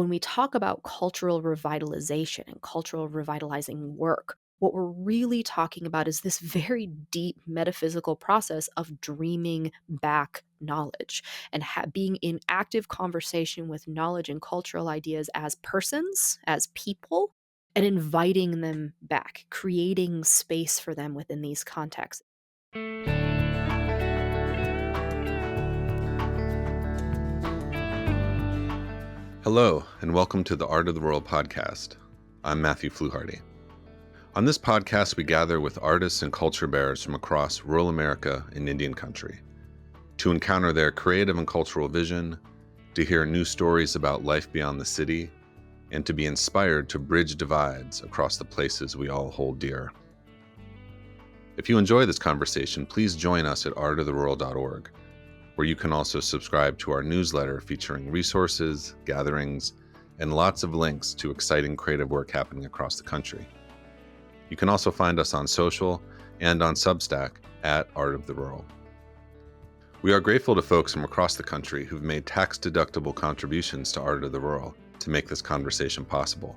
when we talk about cultural revitalization and cultural revitalizing work, what we're really talking about is this very deep metaphysical process of dreaming back knowledge and being in active conversation with knowledge and cultural ideas as persons, as people, and inviting them back, creating space for them within these contexts. Hello, and welcome to the Art of the World podcast. I'm Matthew Fluharty. On this podcast, we gather with artists and culture bearers from across rural America and Indian country to encounter their creative and cultural vision, to hear new stories about life beyond the city, and to be inspired to bridge divides across the places we all hold dear. If you enjoy this conversation, please join us at artoftherural.org, where you can also subscribe to our newsletter featuring resources, gatherings, and lots of links to exciting creative work happening across the country. You can also find us on social and on Substack at Art of the Rural. We are grateful to folks from across the country who've made tax-deductible contributions to Art of the Rural to make this conversation possible,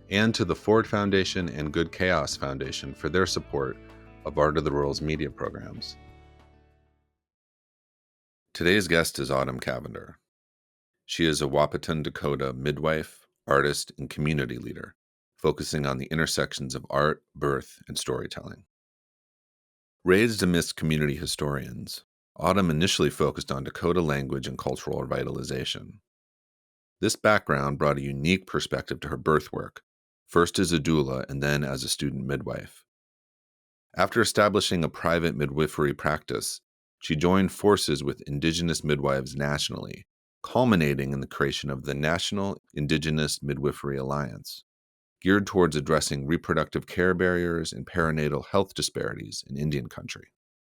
and to the Ford Foundation and Good Chaos Foundation for their support of Art of the Rural's media programs. Today's guest is Autumn Cavender. She is a Wahpetunwan Dakota midwife, artist, and community leader, focusing on the intersections of art, birth, and storytelling. Raised amidst community historians, Autumn initially focused on Dakota language and cultural revitalization. This background brought a unique perspective to her birth work, first as a doula and then as a student midwife. After establishing a private midwifery practice, she joined forces with Indigenous midwives nationally, culminating in the creation of the National Indigenous Midwifery Alliance, geared towards addressing reproductive care barriers and perinatal health disparities in Indian country.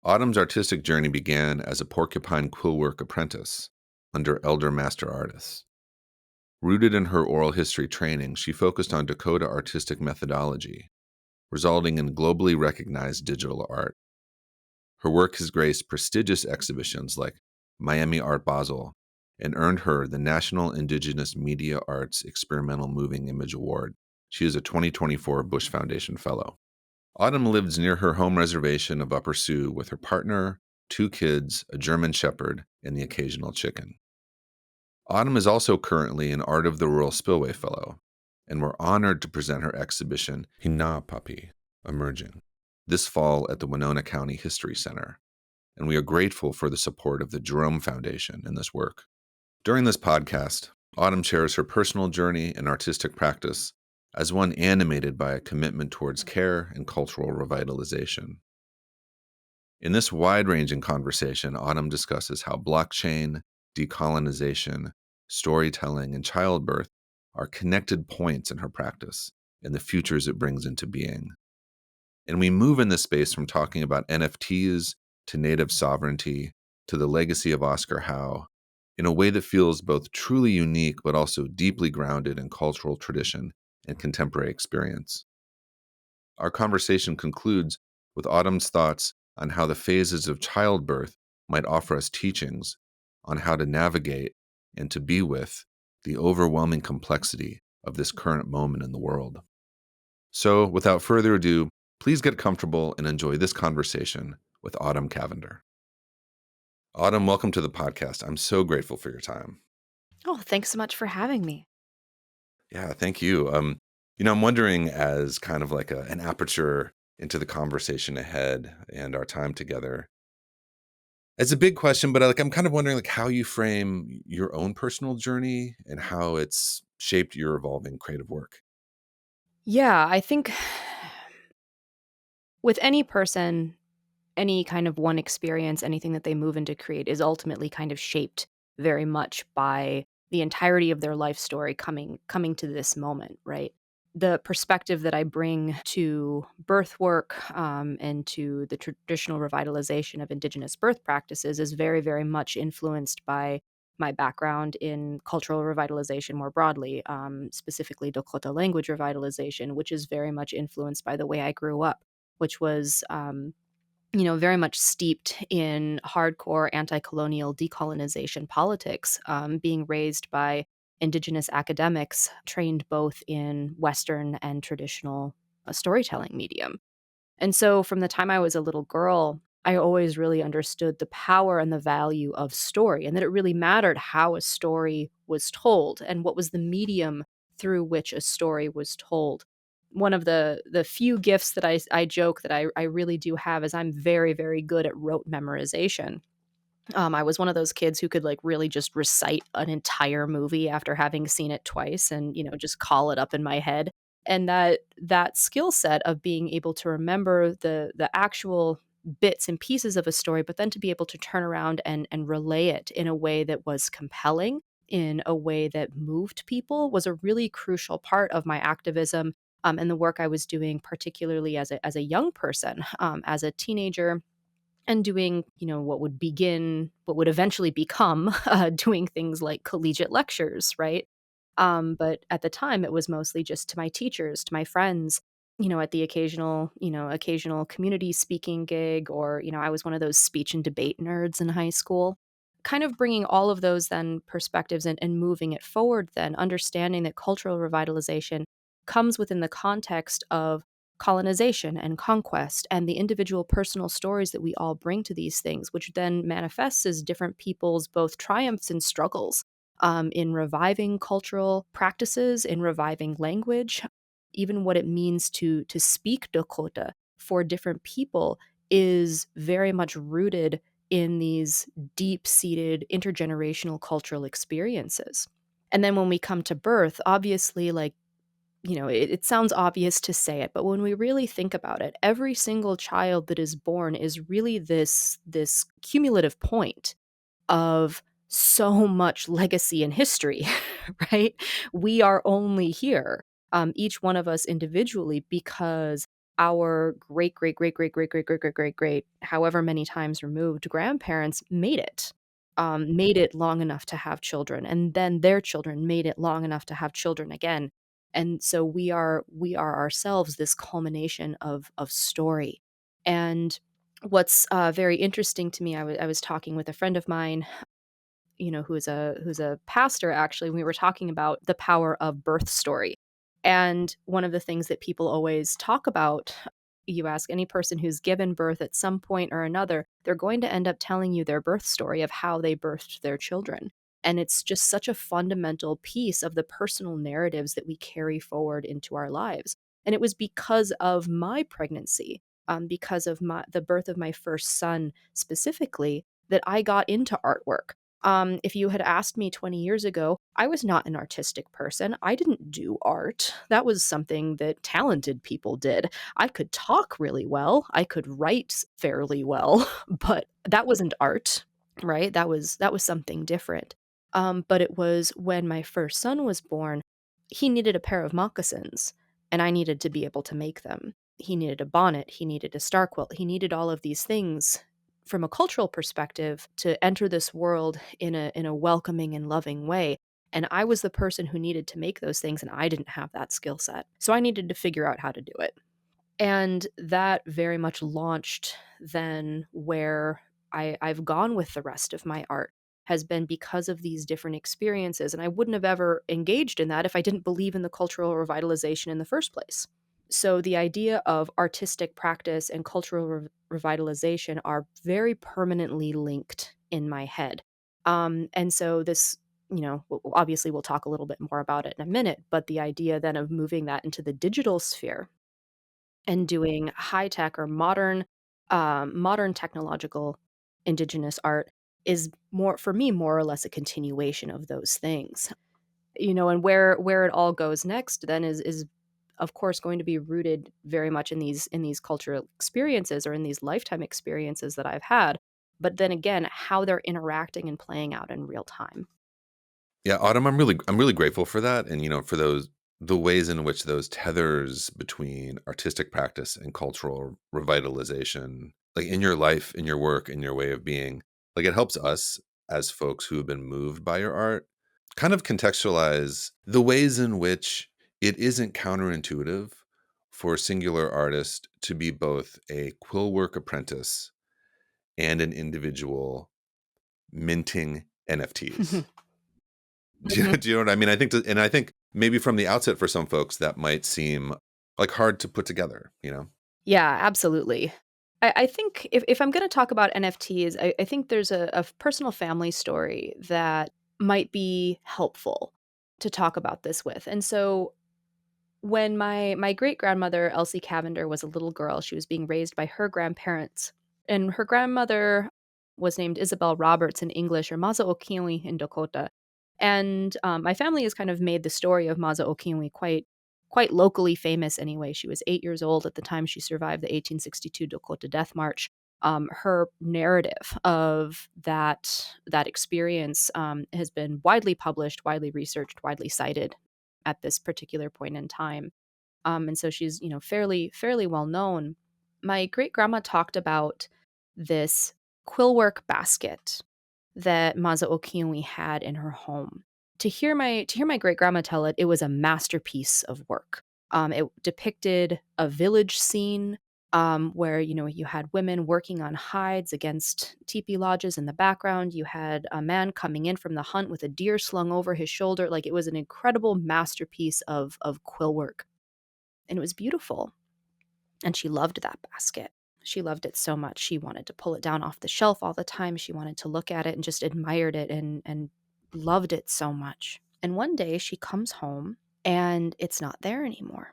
Autumn's artistic journey began as a porcupine quillwork apprentice under elder master artists. Rooted in her oral history training, she focused on Dakota artistic methodology, resulting in globally recognized digital art. Her work has graced prestigious exhibitions like Miami Art Basel and earned her the National Indigenous Media Arts Experimental Moving Image Award. She is a 2024 Bush Foundation Fellow. Autumn lives near her home reservation of Upper Sioux with her partner, 2 kids, a German Shepherd, and the occasional chicken. Autumn is also currently an Art of the Rural Spillway Fellow, and we're honored to present her exhibition, Hina Puppy, Emerging, this fall at the Winona County History Center, and we are grateful for the support of the Jerome Foundation in this work. During this podcast, Autumn shares her personal journey and artistic practice as one animated by a commitment towards care and cultural revitalization. In this wide-ranging conversation, Autumn discusses how blockchain, decolonization, storytelling, and childbirth are connected points in her practice and the futures it brings into being. And we move in this space from talking about NFTs to native sovereignty to the legacy of Oscar Howe in a way that feels both truly unique but also deeply grounded in cultural tradition and contemporary experience. Our conversation concludes with Autumn's thoughts on how the phases of childbirth might offer us teachings on how to navigate and to be with the overwhelming complexity of this current moment in the world. So, without further ado, please get comfortable and enjoy this conversation with Autumn Cavender. Autumn, welcome to the podcast. I'm so grateful for your time. Oh, thanks so much for having me. Yeah, thank you. I'm wondering, as kind of like an aperture into the conversation ahead and our time together, it's a big question, but I'm kind of wondering how you frame your own personal journey and how it's shaped your evolving creative work. Yeah, I think with any person, any kind of one experience, anything that they move into create is ultimately kind of shaped very much by the entirety of their life story coming to this moment, right? The perspective that I bring to birth work and to the traditional revitalization of Indigenous birth practices is very, very much influenced by my background in cultural revitalization more broadly, specifically Dakota language revitalization, which is very much influenced by the way I grew up, which was very much steeped in hardcore anti-colonial decolonization politics, being raised by indigenous academics trained both in Western and traditional storytelling medium. And so from the time I was a little girl, I always really understood the power and the value of story, and that it really mattered how a story was told and what was the medium through which a story was told. One of the few gifts that I joke that I really do have is I'm very, very good at rote memorization. I was one of those kids who could, like, really just recite an entire movie after having seen it twice and, just call it up in my head. And that skill set of being able to remember the actual bits and pieces of a story, but then to be able to turn around and relay it in a way that was compelling, in a way that moved people, was a really crucial part of my activism, and the work I was doing, particularly as a young person, as a teenager and doing, what would eventually become, doing things like collegiate lectures, right? But at the time, it was mostly just to my teachers, to my friends, at the occasional community speaking gig, or, I was one of those speech and debate nerds in high school. Kind of bringing all of those then perspectives and moving it forward, then understanding that cultural revitalization comes within the context of colonization and conquest and the individual personal stories that we all bring to these things, which then manifests as different people's both triumphs and struggles, in reviving cultural practices, in reviving language, even what it means to speak Dakota for different people is very much rooted in these deep-seated intergenerational cultural experiences. And then when we come to birth, obviously, like, it sounds obvious to say it, but when we really think about it, every single child that is born is really this cumulative point of so much legacy and history, right? We are only here, each one of us individually, because our great, great, great, great, great, great, great, great, great, great, however many times removed grandparents made it long enough to have children, and then their children made it long enough to have children again. And so we are ourselves this culmination of story. And what's very interesting to me, I was talking with a friend of mine, who's a pastor actually, and we were talking about the power of birth story. And one of the things that people always talk about, you ask any person who's given birth at some point or another, they're going to end up telling you their birth story of how they birthed their children. And it's just such a fundamental piece of the personal narratives that we carry forward into our lives. And it was because of my pregnancy, because of the birth of my first son specifically, that I got into artwork. If you had asked me 20 years ago, I was not an artistic person. I didn't do art. That was something that talented people did. I could talk really well. I could write fairly well, but that wasn't art, right? That was something different. But it was when my first son was born, he needed a pair of moccasins, and I needed to be able to make them. He needed a bonnet, he needed a star quilt, he needed all of these things from a cultural perspective to enter this world in a welcoming and loving way. And I was the person who needed to make those things, and I didn't have that skill set. So I needed to figure out how to do it. And that very much launched then where I've gone with the rest of my art, has been because of these different experiences. And I wouldn't have ever engaged in that if I didn't believe in the cultural revitalization in the first place. So the idea of artistic practice and cultural revitalization are very permanently linked in my head. And so this, obviously we'll talk a little bit more about it in a minute, but the idea then of moving that into the digital sphere and doing high tech or modern technological indigenous art is more, for me, more or less a continuation of those things. And where it all goes next then is of course going to be rooted very much in these cultural experiences, or in these lifetime experiences that I've had, but then again how they're interacting and playing out in real time. Yeah, Autumn, I'm really grateful for that, and for the ways in which those tethers between artistic practice and cultural revitalization, like in your life, in your work, in your way of being, like it helps us as folks who have been moved by your art kind of contextualize the ways in which it isn't counterintuitive for a singular artist to be both a quill work apprentice and an individual minting NFTs. Mhm. Do you know what I mean? I think maybe from the outset for some folks that might seem like hard to put together, you know? Yeah, absolutely. I think if I'm gonna talk about NFTs, I think there's a personal family story that might be helpful to talk about this with. And so when my great-grandmother, Elsie Cavender, was a little girl, she was being raised by her grandparents, and her grandmother was named Isabel Roberts in English, or Maza Okiwi in Dakota. And, my family has kind of made the story of Maza Okiwi quite locally famous anyway. She was 8 years old at the time she survived the 1862 Dakota Death March. Her narrative of that experience, has been widely published, widely researched, widely cited at this particular point in time. And so she's, fairly well known. My great grandma talked about this quillwork basket that Maza Okiwi had in her home. To hear my great grandma tell it, it was a masterpiece of work. It depicted a village scene, where you had women working on hides against teepee lodges in the background. You had a man coming in from the hunt with a deer slung over his shoulder. Like, it was an incredible masterpiece of quill work, and it was beautiful. And she loved that basket. She loved it so much. She wanted to pull it down off the shelf all the time. She wanted to look at it and just admired it and loved it so much. And one day she comes home and it's not there anymore.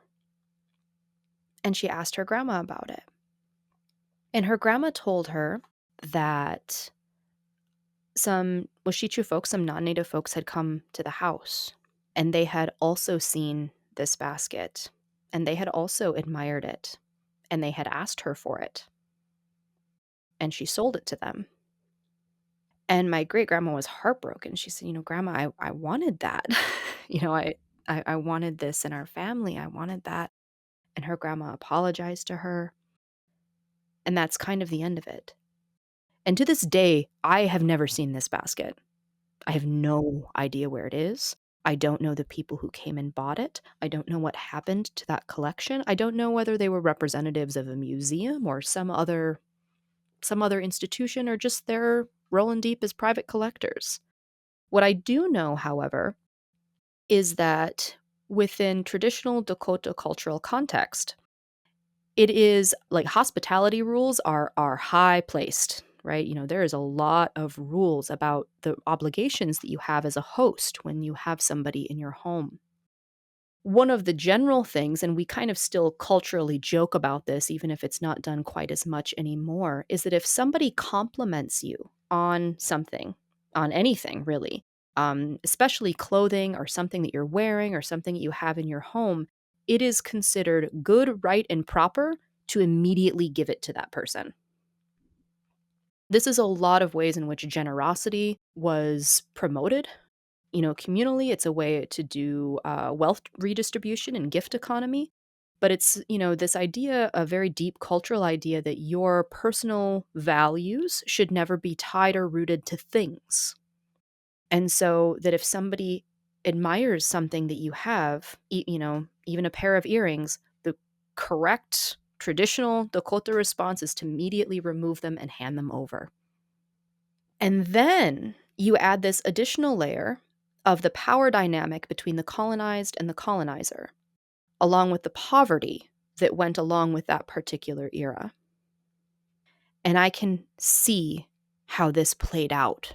And she asked her grandma about it. And her grandma told her that some Washichu folks, some non native folks, had come to the house and they had also seen this basket and they had also admired it and they had asked her for it and she sold it to them. And my great grandma was heartbroken. She said, "Grandma, I wanted that. you know, I wanted this in our family. I wanted that." And her grandma apologized to her. And that's kind of the end of it. And to this day, I have never seen this basket. I have no idea where it is. I don't know the people who came and bought it. I don't know what happened to that collection. I don't know whether they were representatives of a museum or some other institution, or just they're rolling deep as private collectors. What I do know, however, is that within traditional Dakota cultural context, it is like hospitality rules are high placed, right? There is a lot of rules about the obligations that you have as a host when you have somebody in your home. One of the general things, and we kind of still culturally joke about this, even if it's not done quite as much anymore, is that if somebody compliments you on something, on anything really, especially clothing or something that you're wearing or something that you have in your home, it is considered good, right, and proper to immediately give it to that person. This is a lot of ways in which generosity was promoted. Communally, it's a way to do wealth redistribution and gift economy. But it's, this idea, a very deep cultural idea that your personal values should never be tied or rooted to things. And so that if somebody admires something that you have, even a pair of earrings, the correct traditional Dakota response is to immediately remove them and hand them over. And then you add this additional layer of the power dynamic between the colonized and the colonizer, along with the poverty that went along with that particular era. And I can see how this played out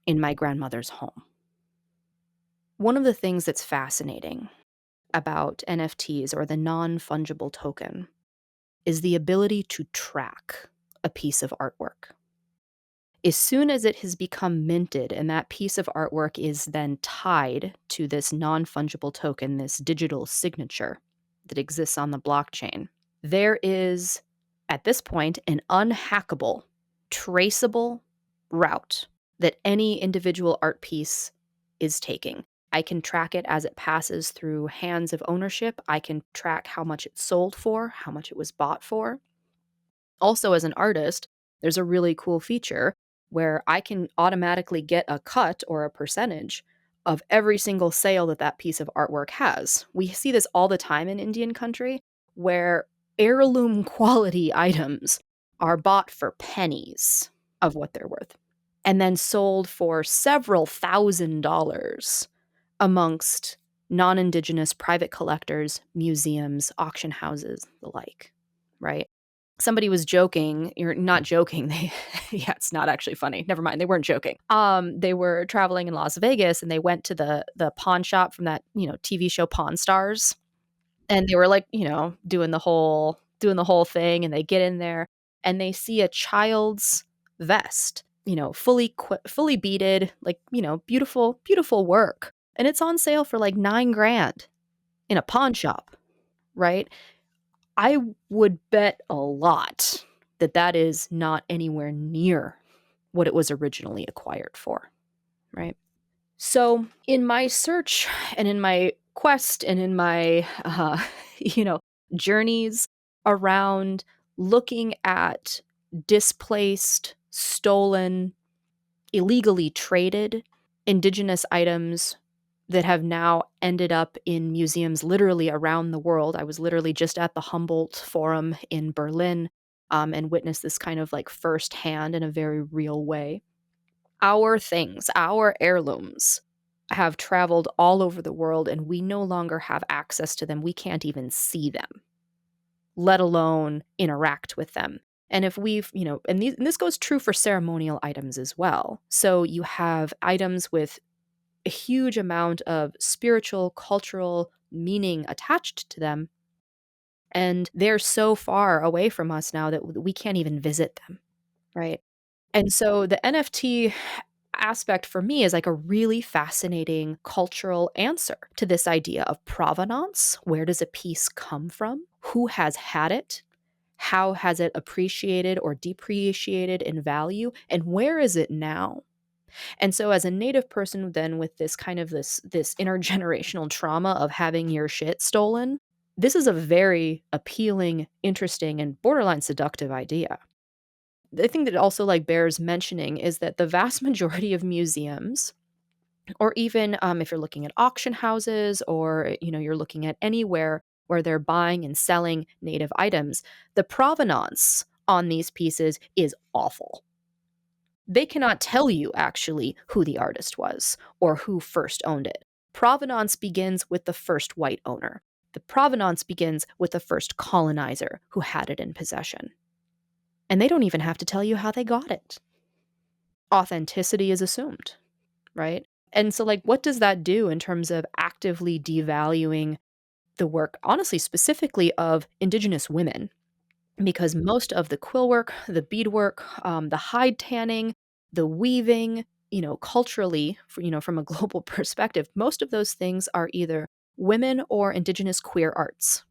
in my grandmother's home. One of the things that's fascinating about NFTs, or the non fungible token, is the ability to track a piece of artwork. As soon as it has become minted and that piece of artwork is then tied to this non fungible token, this digital signature that exists on the blockchain, there is, at this point, an unhackable, traceable route that any individual art piece is taking. I can track it as it passes through hands of ownership. I can track how much it sold for, how much it was bought for. Also, as an artist, there's a really cool feature where I can automatically get a cut or a percentage of every single sale that that piece of artwork has. We see this all the time in Indian country, where heirloom quality items are bought for pennies of what they're worth. and then sold for several $1,000s amongst non-indigenous private collectors, museums, auction houses, the like, right? Somebody was joking, you're not joking, they yeah, it's not actually funny, never mind, they weren't joking. They were traveling in Las Vegas, and they went to the pawn shop from that, TV show Pawn Stars, and they were, like, doing the whole thing, and they get in there, and they see a child's vest, fully beaded, like, beautiful, beautiful work, and it's on sale for, like, 9 grand in a pawn shop, right? I would bet a lot that that is not anywhere near what it was originally acquired for, right? So, in my search and in my quest and in my, you know, journeys around looking at displaced, stolen, illegally traded indigenous items that have now ended up in museums literally around the world. I was literally just at the Humboldt Forum in Berlin, and witnessed this kind of like firsthand in a very real way. Our things, our heirlooms, have traveled all over the world, and we no longer have access to them. We can't even see them, let alone interact with them. And if we've, and this goes true for ceremonial items as well. So you have items with a huge amount of spiritual, cultural meaning attached to them, and they're so far away from us now that we can't even visit them, right? And so the NFT aspect for me is like a really fascinating cultural answer to this idea of provenance. Where does a piece come from? Who has had it? How has it appreciated or depreciated in value? And where is it now? And so as a native person then with this kind of this intergenerational trauma of having your shit stolen, this is a very appealing, interesting, and borderline seductive idea. The thing that also like bears mentioning is that the vast majority of museums, or even if you're looking at auction houses, or you're looking at anywhere where they're buying and selling native items, the provenance on these pieces is awful. They cannot tell you actually who the artist was or who first owned it. Provenance begins with the first white owner. The provenance begins with the first colonizer who had it in possession. And they don't even have to tell you how they got it. Authenticity is assumed, right? And so, like, what does that do in terms of actively devaluing the work, honestly, specifically of Indigenous women? Because most of the quill work, the beadwork, the hide tanning, the weaving, culturally, from a global perspective, most of those things are either women or Indigenous queer arts.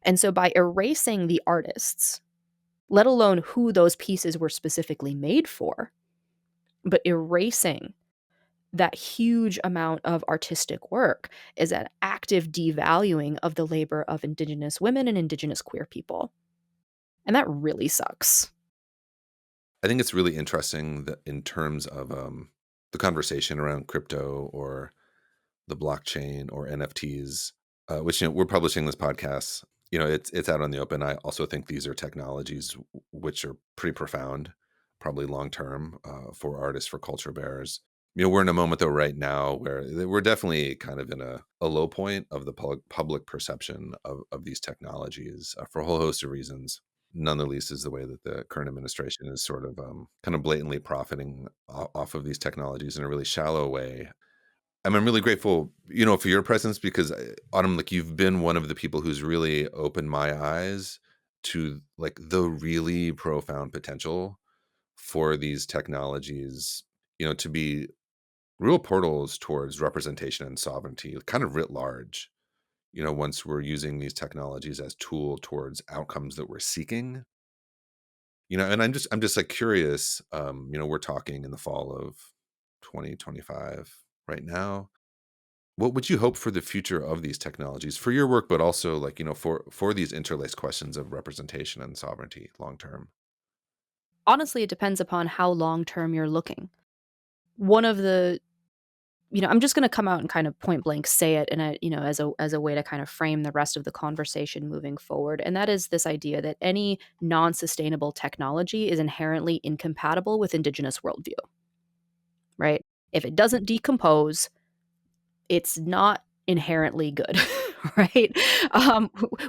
And so, by erasing the artists, let alone who those pieces were specifically made for, but erasing that huge amount of artistic work is an active devaluing of the labor of Indigenous women and Indigenous queer people. And that really sucks. I think it's really interesting that in terms of the conversation around crypto or the blockchain or NFTs, which we're publishing this podcast. It's out on the open. I also think these are technologies which are pretty profound, probably long term for artists, for culture bearers. We're in a moment though right now where we're definitely kind of in a low point of the public perception of these technologies for a whole host of reasons. None the least is the way that the current administration is sort of kind of blatantly profiting off of these technologies in a really shallow way. I'm really grateful, for your presence because Autumn, like you've been one of the people who's really opened my eyes to like the really profound potential for these technologies, to be real portals towards representation and sovereignty, kind of writ large. Once we're using these technologies as tool towards outcomes that we're seeking, and I'm just like curious, we're talking in the fall of 2025 right now. What would you hope for the future of these technologies for your work, but also like, for these interlaced questions of representation and sovereignty long term? Honestly, it depends upon how long term you're looking. One of the I'm just gonna come out and kind of point blank say it in as a way to kind of frame the rest of the conversation moving forward, and that is this idea that any non-sustainable technology is inherently incompatible with indigenous worldview. right? If it doesn't decompose, it's not inherently good, right?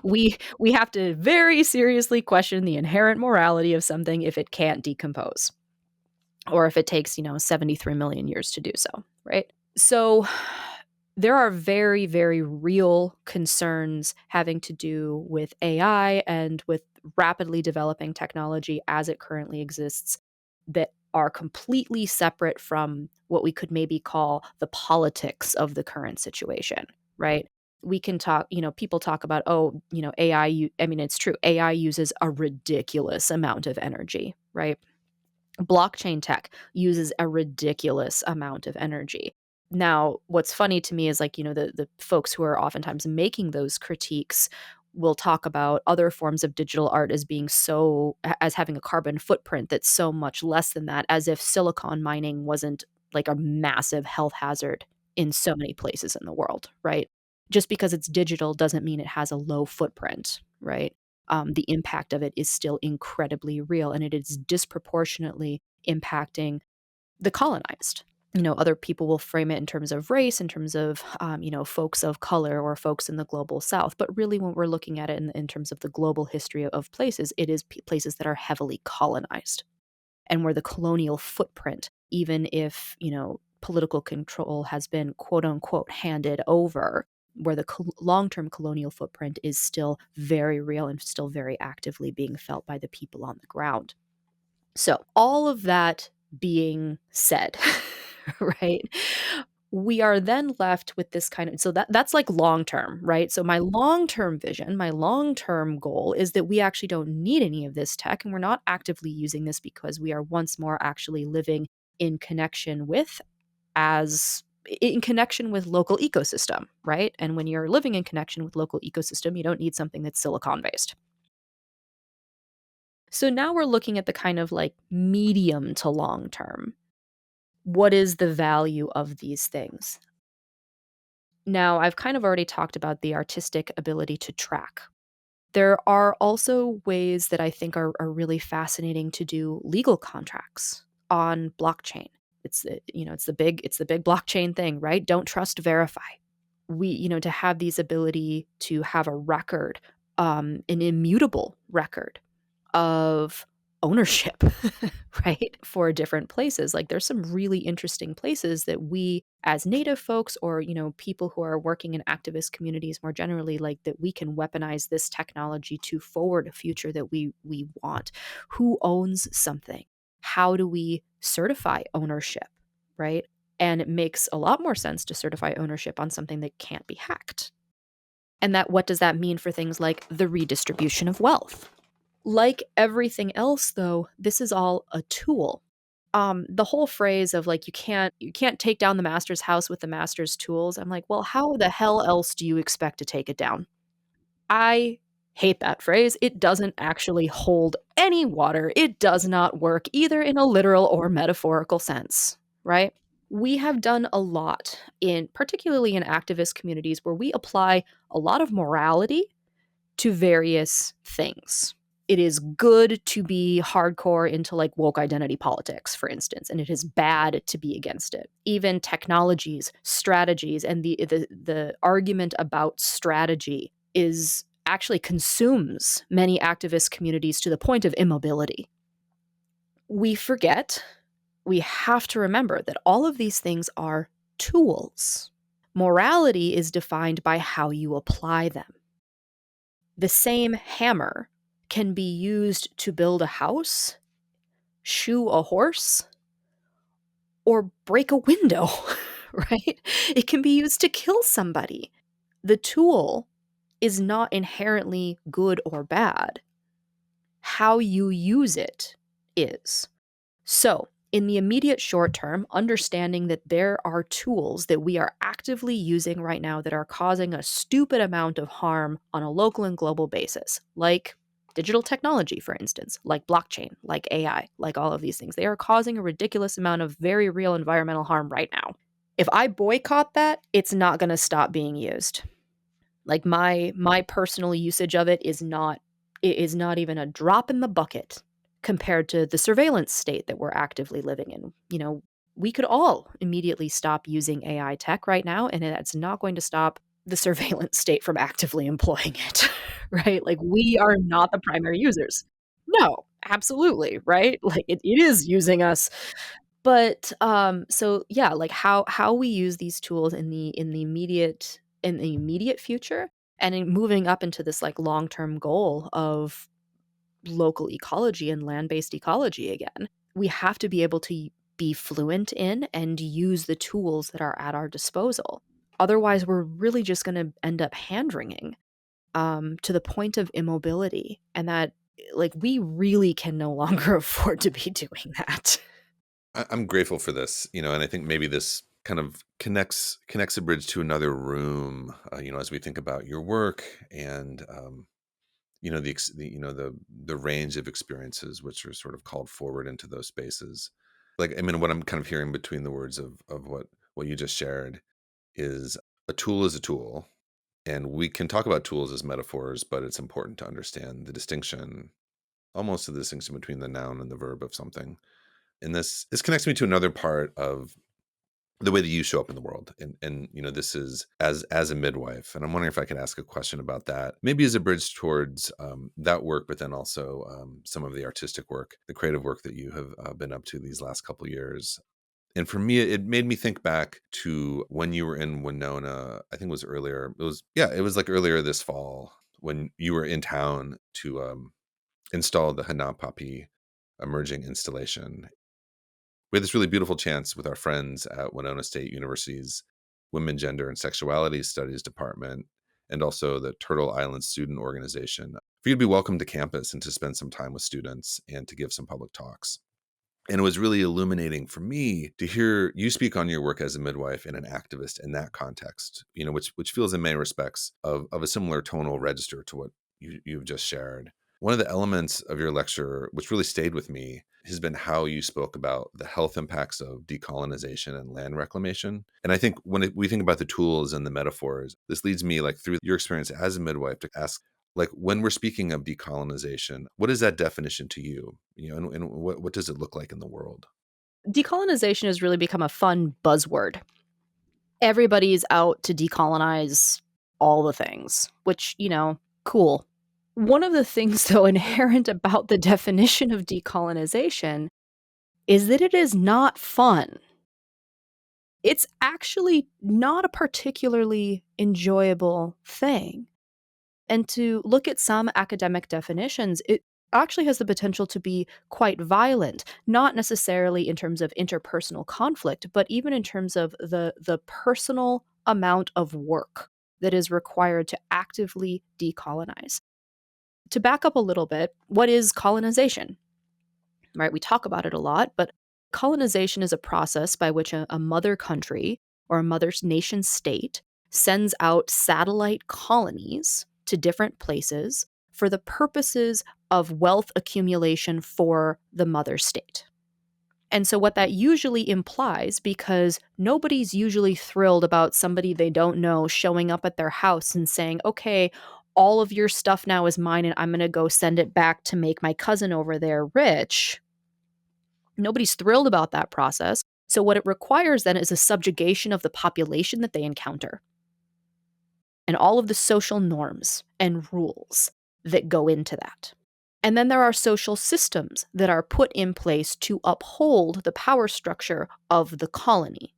We have to very seriously question the inherent morality of something if it can't decompose, or if it takes, 73 million years to do so, right? So there are very, very real concerns having to do with AI and with rapidly developing technology as it currently exists that are completely separate from what we could maybe call the politics of the current situation, right? We can talk, people talk about, oh, AI, I mean, it's true. AI uses a ridiculous amount of energy, right? Blockchain tech uses a ridiculous amount of energy. Now, what's funny to me is like, the folks who are oftentimes making those critiques will talk about other forms of digital art as being as having a carbon footprint that's so much less than that, as if silicon mining wasn't like a massive health hazard in so many places in the world, right? Just because it's digital doesn't mean it has a low footprint, right? The impact of it is still incredibly real, and it is disproportionately impacting the colonized. Other people will frame it in terms of race, in terms of, folks of color or folks in the global south. But really, when we're looking at it in terms of the global history of places, it is places that are heavily colonized and where the colonial footprint, even if, political control has been quote unquote handed over, where the long term colonial footprint is still very real and still very actively being felt by the people on the ground. So, all of that being said, right? We are then left with this kind of, so that's like long term, right? So my long-term vision, my long-term goal is that we actually don't need any of this tech, and we're not actively using this because we are once more actually living in connection with as in connection with local ecosystem, right? And when you're living in connection with local ecosystem, you don't need something that's silicon based. So now we're looking at the kind of like medium to long term. What is the value of these things? Now, I've kind of already talked about the artistic ability to track. There are also ways that I think are really fascinating to do legal contracts on blockchain. It's the big blockchain thing, right? Don't trust, verify. To have these ability to have a record, an immutable record of ownership, right? For different places. Like there's some really interesting places that we as native folks or, people who are working in activist communities more generally, like that we can weaponize this technology to forward a future that we want. Who owns something? How do we certify ownership, right? And it makes a lot more sense to certify ownership on something that can't be hacked. And that what does that mean for things like the redistribution of wealth? Like everything else though, this is all a tool. The whole phrase of like you can't take down the master's house with the master's tools. I'm like, well, how the hell else do you expect to take it down? I hate that phrase. It doesn't actually hold any water. It does not work either in a literal or metaphorical sense, right? We have done a lot in particularly in activist communities where we apply a lot of morality to various things. It is good to be hardcore into like woke identity politics, for instance, and it is bad to be against it. Even technologies, strategies, and the argument about strategy is actually consumes many activist communities to the point of immobility. We forget, we have to remember that all of these things are tools. Morality is defined by how you apply them. The same hammer can be used to build a house, shoe a horse, or break a window, right? It can be used to kill somebody. The tool is not inherently good or bad. How you use it is. So, in the immediate short term, understanding that there are tools that we are actively using right now that are causing a stupid amount of harm on a local and global basis, like digital technology, for instance, like blockchain, like AI, like all of these things. They are causing a ridiculous amount of very real environmental harm right now. If I boycott that, it's not going to stop being used. Like my personal usage of it is not even a drop in the bucket compared to the surveillance state that we're actively living in. we could all immediately stop using AI tech right now, and it's not going to stop the surveillance state from actively employing it, right? Like, we are not the primary users. No, absolutely, right? Like, it is using us. But, so, yeah, like, how we use these tools in the immediate future and in moving up into this, like, long-term goal of local ecology and land-based ecology again, we have to be able to be fluent in and use the tools that are at our disposal. Otherwise, we're really just gonna end up hand-wringing, to the point of immobility, and that, like, we really can no longer afford to be doing that. I'm grateful for this, and I think maybe this kind of connects a bridge to another room, as we think about your work and the range of experiences which are sort of called forward into those spaces. Like, I mean, what I'm kind of hearing between the words of what you just shared is a tool is a tool, and we can talk about tools as metaphors, but it's important to understand the distinction, almost the distinction between the noun and the verb of something. And this connects me to another part of the way that you show up in the world. And this is as a midwife, and I'm wondering if I can ask a question about that, maybe as a bridge towards that work, but then also some of the artistic work, the creative work that you have been up to these last couple years. And for me, it made me think back to when you were in Winona. I think it was earlier. It was like earlier this fall when you were in town to install the Hanapapi emerging installation. We had this really beautiful chance with our friends at Winona State University's Women, Gender, and Sexuality Studies Department, and also the Turtle Island Student Organization, for you to be welcomed to campus and to spend some time with students and to give some public talks. And it was really illuminating for me to hear you speak on your work as a midwife and an activist in that context, which feels in many respects of a similar tonal register to what you've just shared. One of the elements of your lecture, which really stayed with me, has been how you spoke about the health impacts of decolonization and land reclamation. And I think we think about the tools and the metaphors, this leads me, like, through your experience as a midwife, to ask, like, when we're speaking of decolonization, what is that definition to you? And what does it look like in the world? Decolonization has really become a fun buzzword. Everybody's out to decolonize all the things, which, cool. One of the things, though, inherent about the definition of decolonization is that it is not fun. It's actually not a particularly enjoyable thing. And to look at some academic definitions, it actually has the potential to be quite violent, not necessarily in terms of interpersonal conflict, but even in terms of the personal amount of work that is required to actively decolonize. To back up a little bit, what is colonization? Right? We talk about it a lot, but colonization is a process by which a mother country or a mother nation state sends out satellite colonies to different places for the purposes of wealth accumulation for the mother state. And so, what that usually implies, because nobody's usually thrilled about somebody they don't know showing up at their house and saying, okay, all of your stuff now is mine and I'm going to go send it back to make my cousin over there rich. Nobody's thrilled about that process. So, what it requires then is a subjugation of the population that they encounter and all of the social norms and rules that go into that. And then there are social systems that are put in place to uphold the power structure of the colony.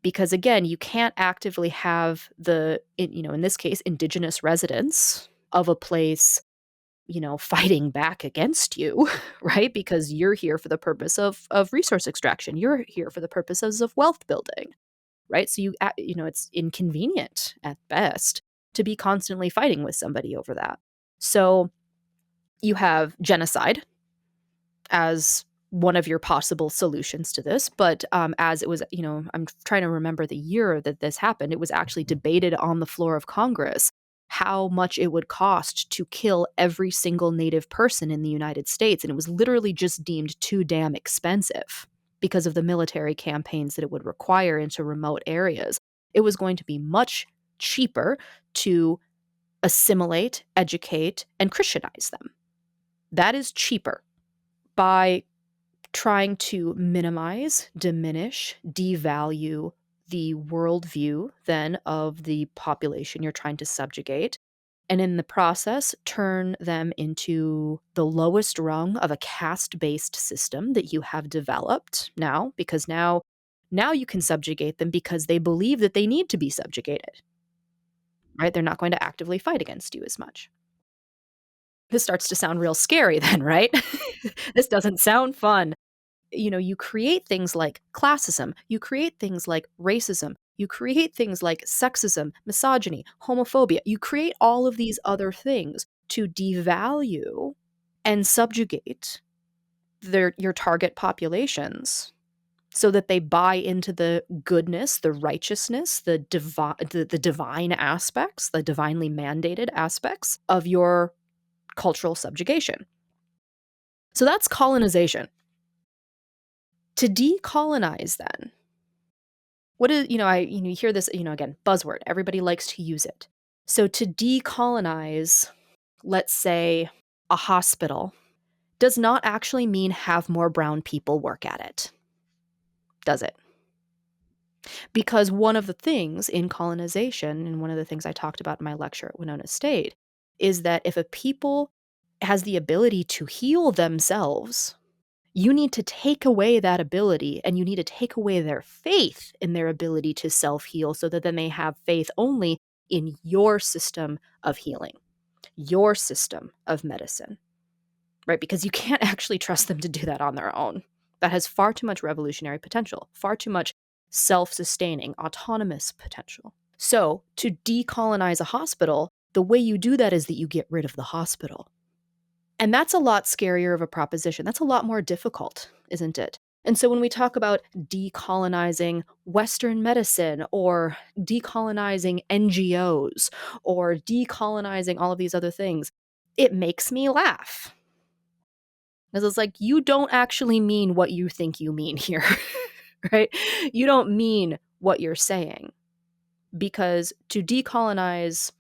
Because again, you can't actively have in this case, indigenous residents of a place fighting back against you, right? Because you're here for the purpose of resource extraction. You're here for the purposes of wealth building, right? So it's inconvenient at best to be constantly fighting with somebody over that. So you have genocide as one of your possible solutions to this. But as it was, I'm trying to remember the year that this happened. It was actually debated on the floor of Congress how much it would cost to kill every single Native person in the United States. And it was literally just deemed too damn expensive because of the military campaigns that it would require into remote areas. It was going to be much cheaper to assimilate, educate, and Christianize them. That is cheaper by trying to minimize, diminish, devalue the worldview then of the population you're trying to subjugate, and in the process, turn them into the lowest rung of a caste-based system that you have developed now, because now you can subjugate them because they believe that they need to be subjugated, right? They're not going to actively fight against you as much. This starts to sound real scary then, right? This doesn't sound fun. You create things like classism, you create things like racism, you create things like sexism, misogyny, homophobia. You create all of these other things to devalue and subjugate your target populations so that they buy into the goodness, the righteousness, the divine aspects, the divinely mandated aspects of your cultural subjugation. So that's colonization. To decolonize then, what is, you hear this, again, buzzword, everybody likes to use it. So to decolonize, let's say, a hospital does not actually mean have more brown people work at it, does it? Because one of the things in colonization, and one of the things I talked about in my lecture at Winona State, is that if a people has the ability to heal themselves, you need to take away that ability, and you need to take away their faith in their ability to self-heal so that then they have faith only in your system of healing, your system of medicine, right? Because you can't actually trust them to do that on their own. That has far too much revolutionary potential, far too much self-sustaining, autonomous potential. So, to decolonize a hospital, the way you do that is that you get rid of the hospital. And that's a lot scarier of a proposition. That's a lot more difficult, isn't it? And so when we talk about decolonizing Western medicine or decolonizing NGOs or decolonizing all of these other things, it makes me laugh. Because it's like, you don't actually mean what you think you mean here, right? You don't mean what you're saying. Because to decolonize,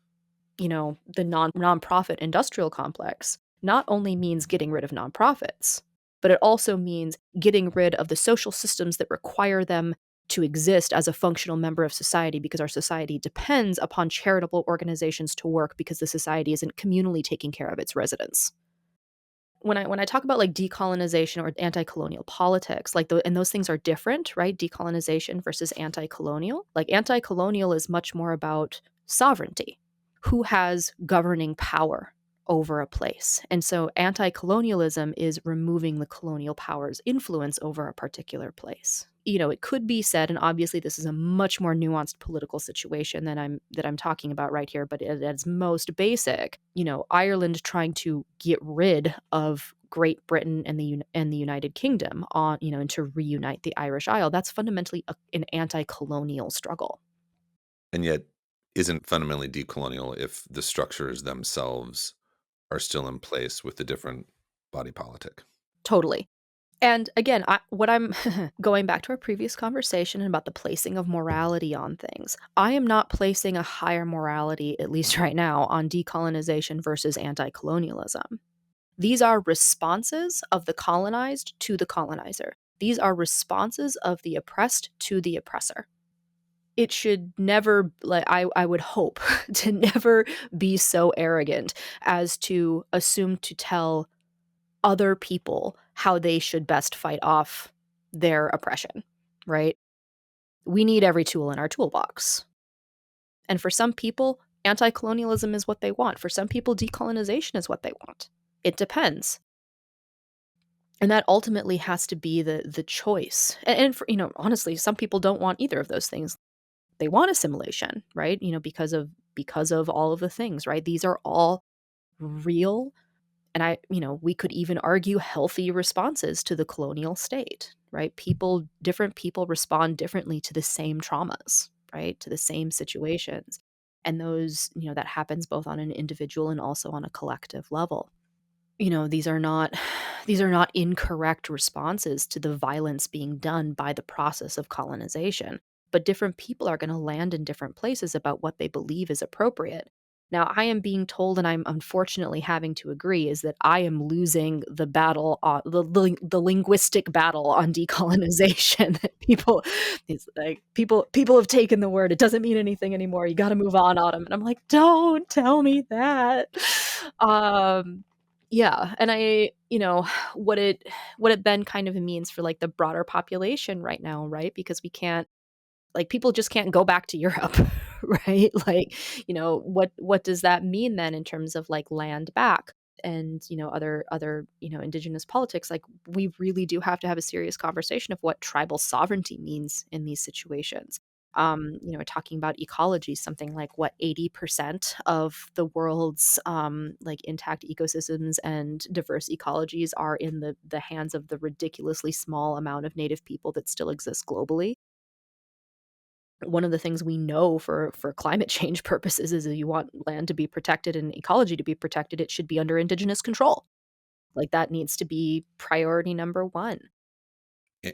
the nonprofit industrial complex not only means getting rid of nonprofits, but it also means getting rid of the social systems that require them to exist as a functional member of society, because our society depends upon charitable organizations to work because the society isn't communally taking care of its residents. When I talk about like decolonization or anti-colonial politics, and those things are different, right? Decolonization versus anti-colonial. Like anti-colonial is much more about sovereignty. Who has governing power over a place? And so anti-colonialism is removing the colonial power's influence over a particular place. It could be said, and obviously this is a much more nuanced political situation than I'm talking about right here, but at its most basic, Ireland trying to get rid of Great Britain and the United Kingdom and to reunite the Irish Isle, that's fundamentally an anti-colonial struggle. And yet, isn't fundamentally decolonial if the structures themselves are still in place with the different body politic. Totally. And again, what I'm going back to our previous conversation about the placing of morality on things. I am not placing a higher morality, at least right now, on decolonization versus anti-colonialism. These are responses of the colonized to the colonizer. These are responses of the oppressed to the oppressor. It should never, I would hope, to never be so arrogant as to assume to tell other people how they should best fight off their oppression, right? We need every tool in our toolbox. And for some people, anti-colonialism is what they want. For some people, decolonization is what they want. It depends. And that ultimately has to be the choice. And for, honestly, some people don't want either of those things. They want assimilation, right? Because of all of the things, right? These are all real, and we could even argue healthy responses to the colonial state, right? Different people respond differently to the same traumas, right? To the same situations. And those, that happens both on an individual and also on a collective level. These are not incorrect responses to the violence being done by the process of colonization, but different people are going to land in different places about what they believe is appropriate. Now, I am being told, and I'm unfortunately having to agree, is that I am losing the battle on the linguistic battle on decolonization. That people, it's like people have taken the word. It doesn't mean anything anymore. You got to move on, Autumn. And I'm like, don't tell me that. Um, yeah, and what it what it then kind of means for like the broader population right now, right? Because we can't like people just can't go back to Europe, right? Like, what does that mean then in terms of like land back and, other, indigenous politics? Like we really do have to have a serious conversation of what tribal sovereignty means in these situations. Talking about ecology, something like what 80% of the world's like intact ecosystems and diverse ecologies are in the hands of the ridiculously small amount of native people that still exist globally. One of the things we know for climate change purposes is if you want land to be protected and ecology to be protected, it should be under indigenous control. Like, that needs to be priority number 1.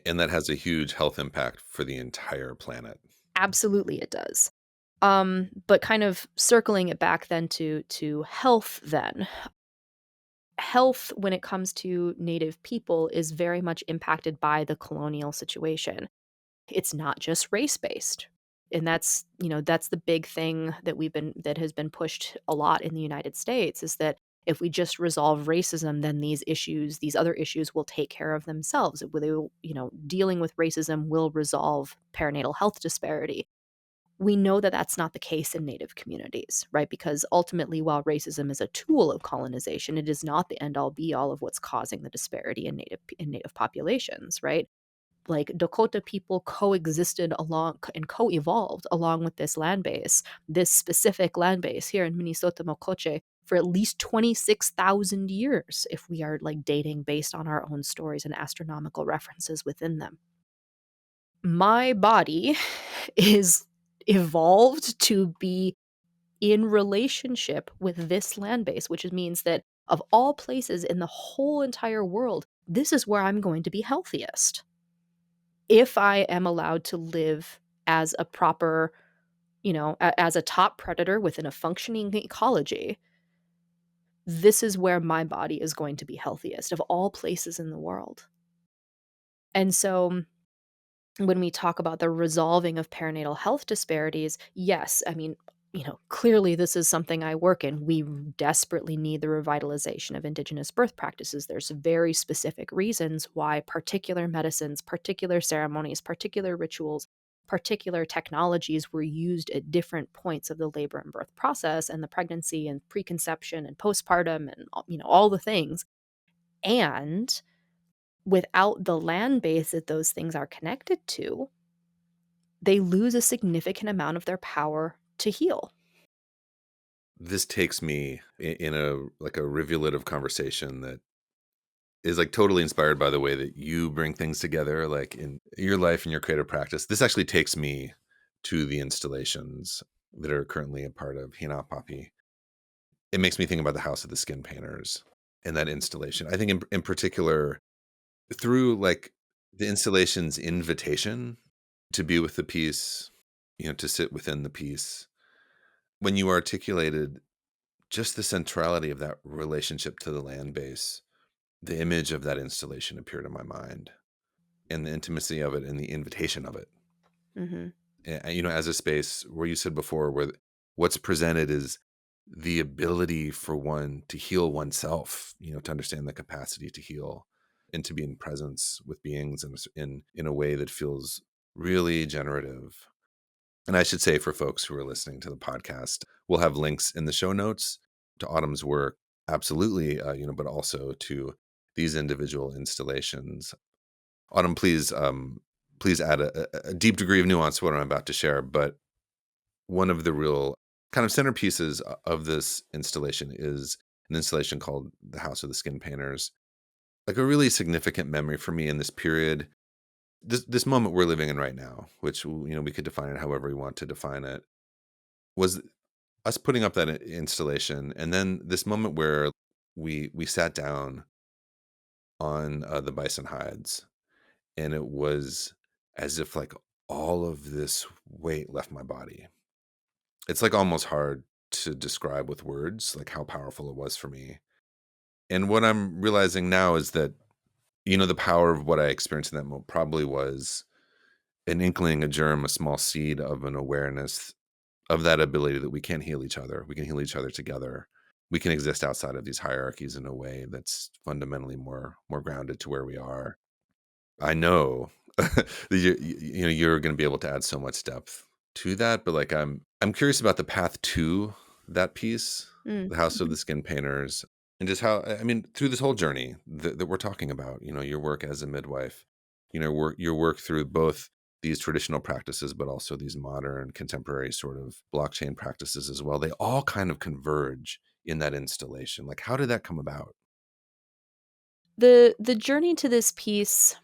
And that has a huge health impact for the entire planet. Absolutely, it does. But kind of circling it back then to health then. Health, when it comes to Native people, is very much impacted by the colonial situation. It's not just race-based. And that's the big thing that has been pushed a lot in the United States is that if we just resolve racism, then these other issues will take care of themselves. Dealing with racism will resolve perinatal health disparity. We know that that's not the case in Native communities, right? Because ultimately, while racism is a tool of colonization, it is not the end all be all of what's causing the disparity in Native populations, right? Like Dakota people coexisted along and co-evolved along with this specific land base here in Minnesota Mokoche for at least 26,000 years if we are like dating based on our own stories and astronomical references within them. My body is evolved to be in relationship with this land base, which means that of all places in the whole entire world, this is where I'm going to be healthiest. If I am allowed to live as a proper, as a top predator within a functioning ecology, this is where my body is going to be healthiest of all places in the world. And so when we talk about the resolving of perinatal health disparities, yes, I mean, clearly this is something I work in. We desperately need the revitalization of indigenous birth practices. There's very specific reasons why particular medicines, particular ceremonies, particular rituals, particular technologies were used at different points of the labor and birth process and the pregnancy and preconception and postpartum and all the things. And without the land base that those things are connected to, they lose a significant amount of their power to heal. This takes me in a like a rivulet of conversation that is like totally inspired by the way that you bring things together, like in your life and your creative practice. This actually takes me to the installations that are currently a part of Hina Papi. It makes me think about the House of the Skin Painters and that installation. I think in particular through like the installation's invitation to be with the piece, to sit within the piece. When you articulated just the centrality of that relationship to the land base, the image of that installation appeared in my mind and the intimacy of it and the invitation of it. Mhm. As a space where you said before, where what's presented is the ability for one to heal oneself, to understand the capacity to heal and to be in presence with beings in a way that feels really generative. And I should say for folks who are listening to the podcast, we'll have links in the show notes to Autumn's work, absolutely, but also to these individual installations. Autumn, please add a deep degree of nuance to what I'm about to share. But one of the real kind of centerpieces of this installation is an installation called The House of the Skin Painters. Like a really significant memory for me in this period, this moment we're living in right now, which we could define it however we want to define it, was us putting up that installation, and then this moment where we sat down on the bison hides, and it was as if like all of this weight left my body. It's like almost hard to describe with words, like, how powerful it was for me. And what I'm realizing now is that, the power of what I experienced in that moment probably was an inkling, a germ, a small seed of an awareness of that ability that we can heal each other. We can heal each other together. We can exist outside of these hierarchies in a way that's fundamentally more grounded to where we are. I know that you're going to be able to add so much depth to that, but like I'm curious about the path to that piece, Mm, the House of the mhm. Skin Painters, and just how I mean through this whole journey that we're talking about. Your work as a midwife, your work through both these traditional practices, but also these modern contemporary sort of blockchain practices as well. They all kind of converge in that installation. Like, how did that come about? The journey to this piece,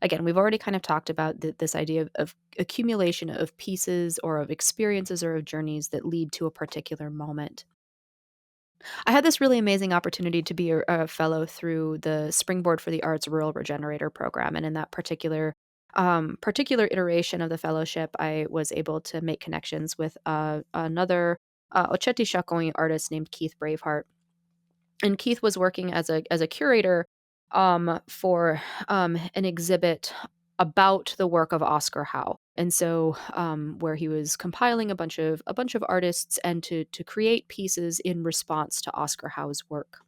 again, we've already kind of talked about this idea of accumulation of pieces or of experiences or of journeys that lead to a particular moment. I had this really amazing opportunity to be a fellow through the Springboard for the Arts Rural Regenerator program, and in that particular iteration of the fellowship, I was able to make connections with another Ocheti Shakoin artist named Keith Braveheart, and Keith was working as a curator for an exhibit about the work of Oscar Howe. And so, where he was compiling a bunch of artists and to create pieces in response to Oscar Howe's work.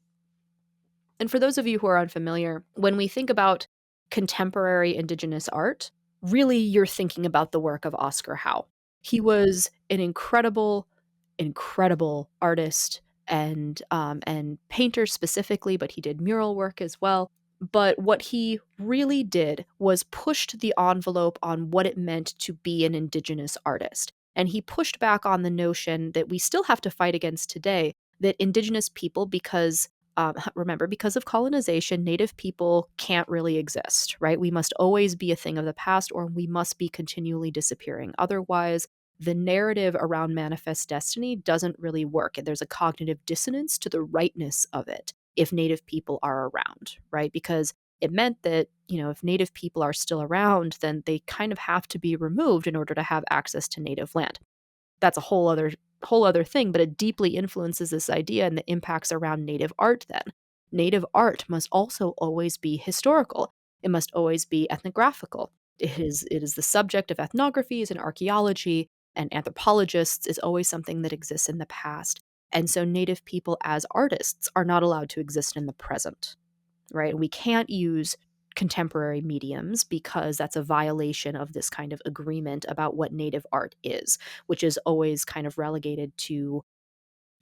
And for those of you who are unfamiliar, when we think about contemporary Indigenous art, really you're thinking about the work of Oscar Howe. He was an incredible artist and painter specifically, but he did mural work as well. But what he really did was pushed the envelope on what it meant to be an Indigenous artist. And he pushed back on the notion that we still have to fight against today, that Indigenous people, because remember, because of colonization, Native people can't really exist, right? We must always be a thing of the past, or we must be continually disappearing. Otherwise, the narrative around manifest destiny doesn't really work. And there's a cognitive dissonance to the rightness of it if Native people are around, right? Because it meant that, if Native people are still around, then they kind of have to be removed in order to have access to Native land. That's a whole other thing, but it deeply influences this idea and the impacts around Native art then. Native art must also always be historical. It must always be ethnographical. It is the subject of ethnographies and archaeology and anthropologists is always something that exists in the past. And so Native people as artists are not allowed to exist in the present, right? We can't use contemporary mediums because that's a violation of this kind of agreement about what native art is, which is always kind of relegated to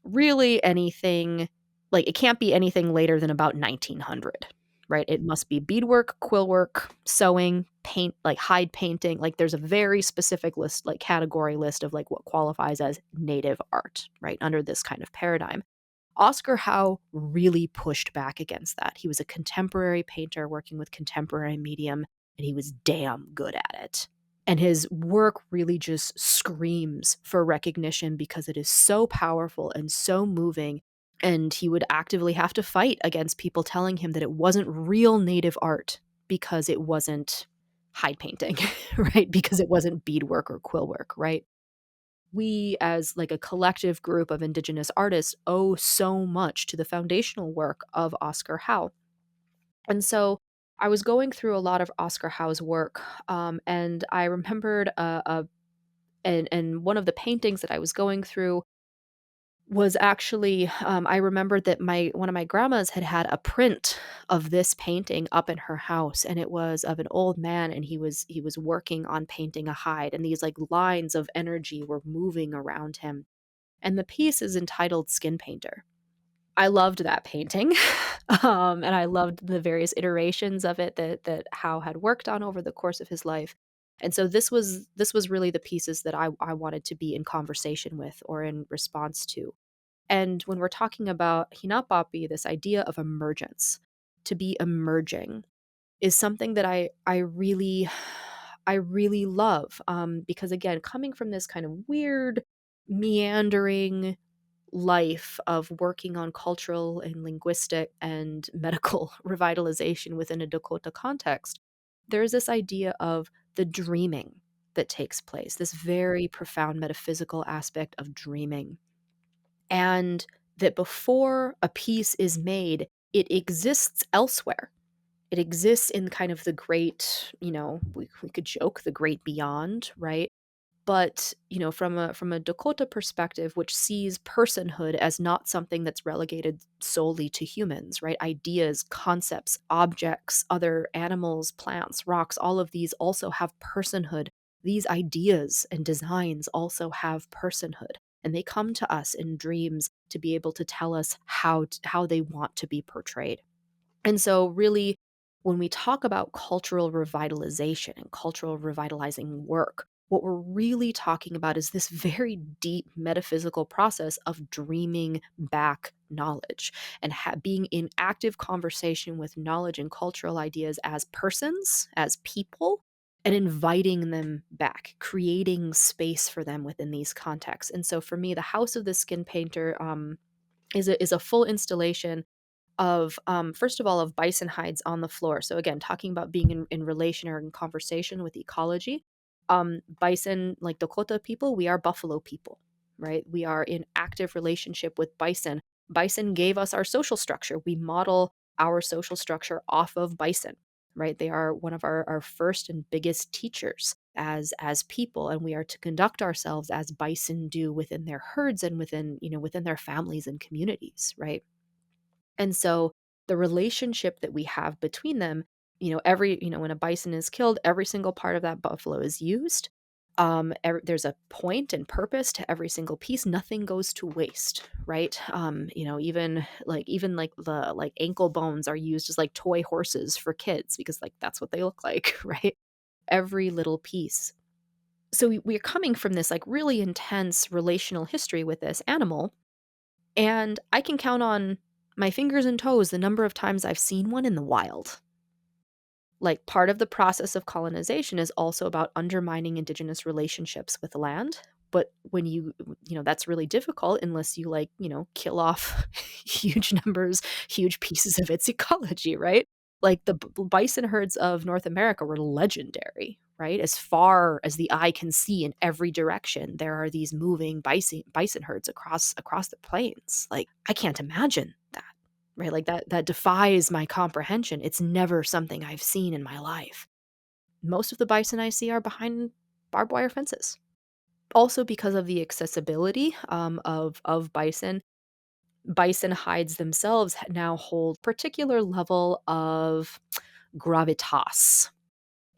really anything, like it can't be anything later than about 1900, right? It must be beadwork, quill work, sewing, paint, like hide painting. Like there's a very specific list, like category list of like what qualifies as native art, right? Under this kind of paradigm. Oscar Howe really pushed back against that. He was a contemporary painter working with contemporary medium, and he was damn good at it. And his work really just screams for recognition because it is so powerful and so moving. And he would actively have to fight against people telling him that it wasn't real native art because it wasn't hide painting, right? Because it wasn't beadwork or quill work, right? We as like a collective group of indigenous artists owe so much to the foundational work of Oscar Howe. And so I was going through a lot of Oscar Howe's work, and I remembered and one of the paintings that I was going through was actually I remembered that my one of my grandmas had a print of this painting up in her house, and it was of an old man, and he was working on painting a hide, and these like lines of energy were moving around him, and the piece is entitled Skin Painter. I loved that painting, and I loved the various iterations of it that Howe had worked on over the course of his life, and so this was really the pieces that I wanted to be in conversation with or in response to. And when we're talking about Hinapapi, this idea of emergence, to be emerging, is something that I really I really love, because again, coming from this kind of weird, meandering life of working on cultural and linguistic and medical revitalization within a Dakota context, there's this idea of the dreaming that takes place, this very profound metaphysical aspect of dreaming. and that before a piece is made, it exists elsewhere. It exists in kind of the great, we could joke the great beyond, right? But, from a Dakota perspective, which sees personhood as not something that's relegated solely to humans, right? Ideas, concepts, objects, other animals, plants, rocks, all of these also have personhood. These ideas and designs also have personhood, and they come to us in dreams to be able to tell us how they want to be portrayed. And so, really, when we talk about cultural revitalization and cultural revitalizing work, what we're really talking about is this very deep metaphysical process of dreaming back knowledge and being in active conversation with knowledge and cultural ideas as persons, as people, and inviting them back, creating space for them within these contexts. And so, for me, the House of the Skin Painter is a full installation of first of all, of bison hides on the floor. So again, talking about being in relation or in conversation with ecology. Bison, like Dakota people, we are buffalo people, right? We are in active relationship with bison. Bison gave us our social structure. We model our social structure off of bison, right? They are one of our first and biggest teachers as people, and we are to conduct ourselves as bison do within their herds and within their families and communities, right? And so the relationship that we have between them, when a bison is killed, every single part of that buffalo is used. There's a point and purpose to every single piece. Nothing goes to waste, right? Even like the like ankle bones are used as like toy horses for kids because like that's what they look like, right? Every little piece. So we're coming from this like really intense relational history with this animal, and I can count on my fingers and toes the number of times I've seen one in the wild. Like, part of the process of colonization is also about undermining indigenous relationships with land, but when that's really difficult unless you, like, kill off huge numbers, huge pieces of its ecology, right? Like, the bison herds of North America were legendary, right? As far as the eye can see in every direction, there are these moving bison herds across the plains. Like, I can't imagine that. Right, like, that defies my comprehension. It's never something I've seen in my life. Most of the bison I see are behind barbed wire fences. Also because of the accessibility, of bison. Bison hides themselves now hold particular level of gravitas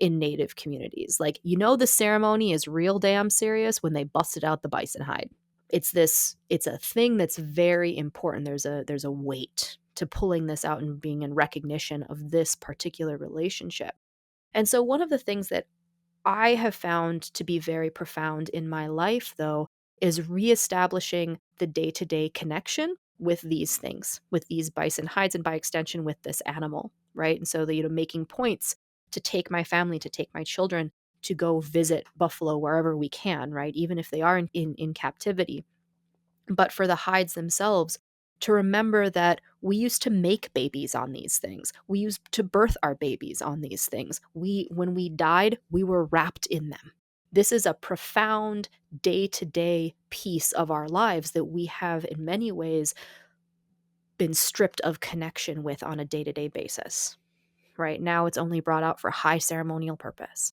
in Native communities. Like, the ceremony is real damn serious when they busted out the bison hide. It's a thing that's very important. There's a weight to pulling this out and being in recognition of this particular relationship. And so one of the things that I have found to be very profound in my life, though, is reestablishing the day-to-day connection with these things, with these bison hides, and by extension with this animal, right? And so making points to take my family, to take my children to go visit buffalo wherever we can, right? Even if they are in captivity, but for the hides themselves, to remember that we used to make babies on these things. We used to birth our babies on these things. When we died, we were wrapped in them. This is a profound day-to-day piece of our lives that we have in many ways been stripped of connection with on a day-to-day basis. Right now, it's only brought out for high ceremonial purpose.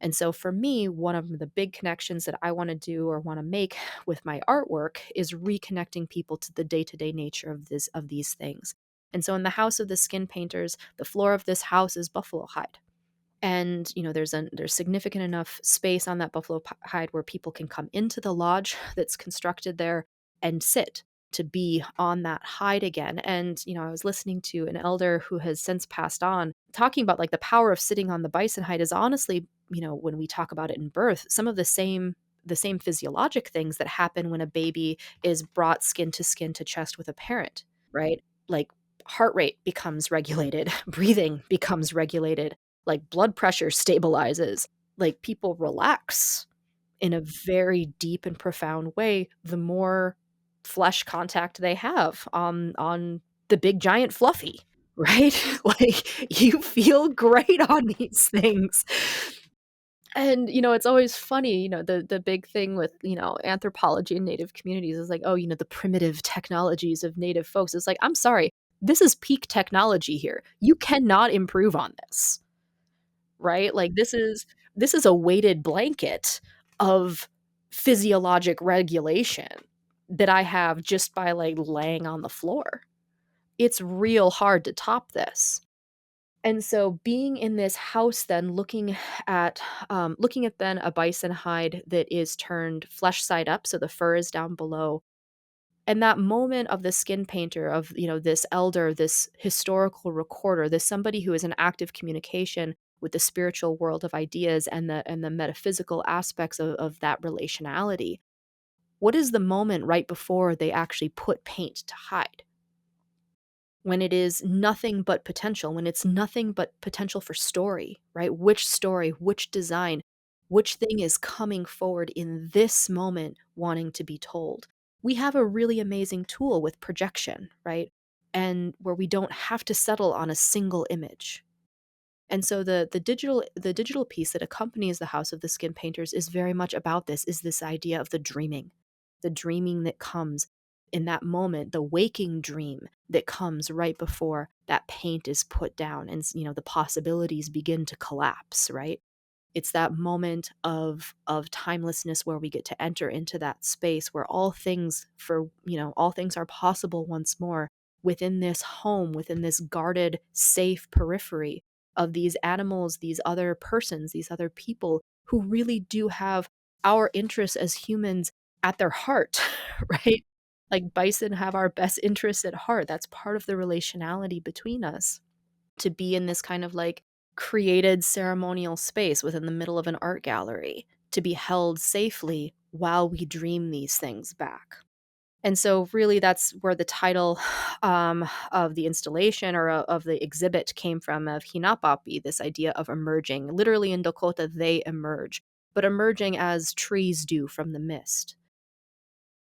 And so for me, one of the big connections that I want to do or want to make with my artwork is reconnecting people to the day-to-day nature of these things. And so in the House of the Skin Painters, the floor of this house is buffalo hide. And there's significant enough space on that buffalo hide where people can come into the lodge that's constructed there and sit to be on that hide again. And I was listening to an elder who has since passed on talking about like the power of sitting on the bison hide is honestly, when we talk about it in birth, some of the same physiologic things that happen when a baby is brought skin to chest with a parent, right? Like, heart rate becomes regulated, breathing becomes regulated, like blood pressure stabilizes, like people relax in a very deep and profound way the more flesh contact they have on the big giant fluffy, right? Like, you feel great on these things. And, it's always funny, the big thing with, anthropology and native communities is like, "Oh, the primitive technologies of native folks." It's like, "I'm sorry, this is peak technology here. You cannot improve on this." Right? Like, this is a weighted blanket of physiologic regulation that I have just by, like, laying on the floor. It's real hard to top this. And so being in this house then looking at then a bison hide that is turned flesh side up, so the fur is down below, and that moment of the skin painter, of, this elder, this historical recorder, this somebody who is in active communication with the spiritual world of ideas and the metaphysical aspects of that relationality. What is the moment right before they actually put paint to hide? When it is nothing but potential, when it's nothing but potential for story, right? Which story, which design, which thing is coming forward in this moment wanting to be told? We have a really amazing tool with projection, right? And where we don't have to settle on a single image. And so the digital piece that accompanies the House of the Skin Painters is very much about this, is this idea of the dreaming that comes in that moment, the waking dream that comes right before that paint is put down and the possibilities begin to collapse, right? It's that moment of timelessness where we get to enter into that space where all things are possible once more within this home, within this guarded, safe periphery of these animals, these other persons, these other people who really do have our interests as humans at their heart, right? Like bison have our best interests at heart. That's part of the relationality between us, to be in this kind of like created ceremonial space within the middle of an art gallery, to be held safely while we dream these things back. And so, really, that's where the title of the installation, or of the exhibit, came from, of hinapapi, this idea of emerging. Literally in Dakota, they emerge, but emerging as trees do from the mist,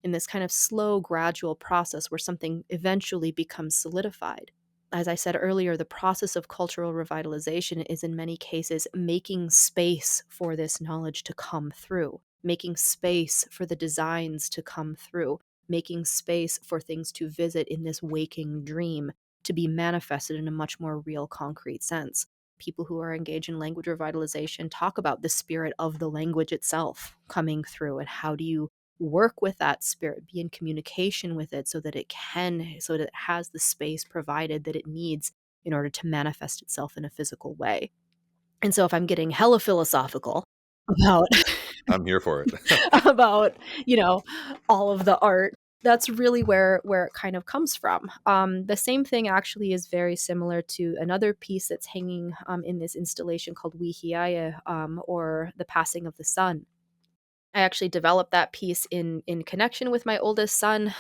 in this kind of slow, gradual process where something eventually becomes solidified. As I said earlier, the process of cultural revitalization is in many cases making space for this knowledge to come through, making space for the designs to come through, making space for things to visit in this waking dream to be manifested in a much more real, concrete sense. People who are engaged in language revitalization talk about the spirit of the language itself coming through, and how do you work with that spirit, be in communication with it so that it has the space provided that it needs in order to manifest itself in a physical way. And so if I'm getting hella philosophical about I'm here for it. about, you know, all of the art, that's really where it kind of comes from. The same thing actually is very similar to another piece that's hanging in this installation called Wihiaya, or The Passing of the Sun. I actually developed that piece in connection with my oldest son.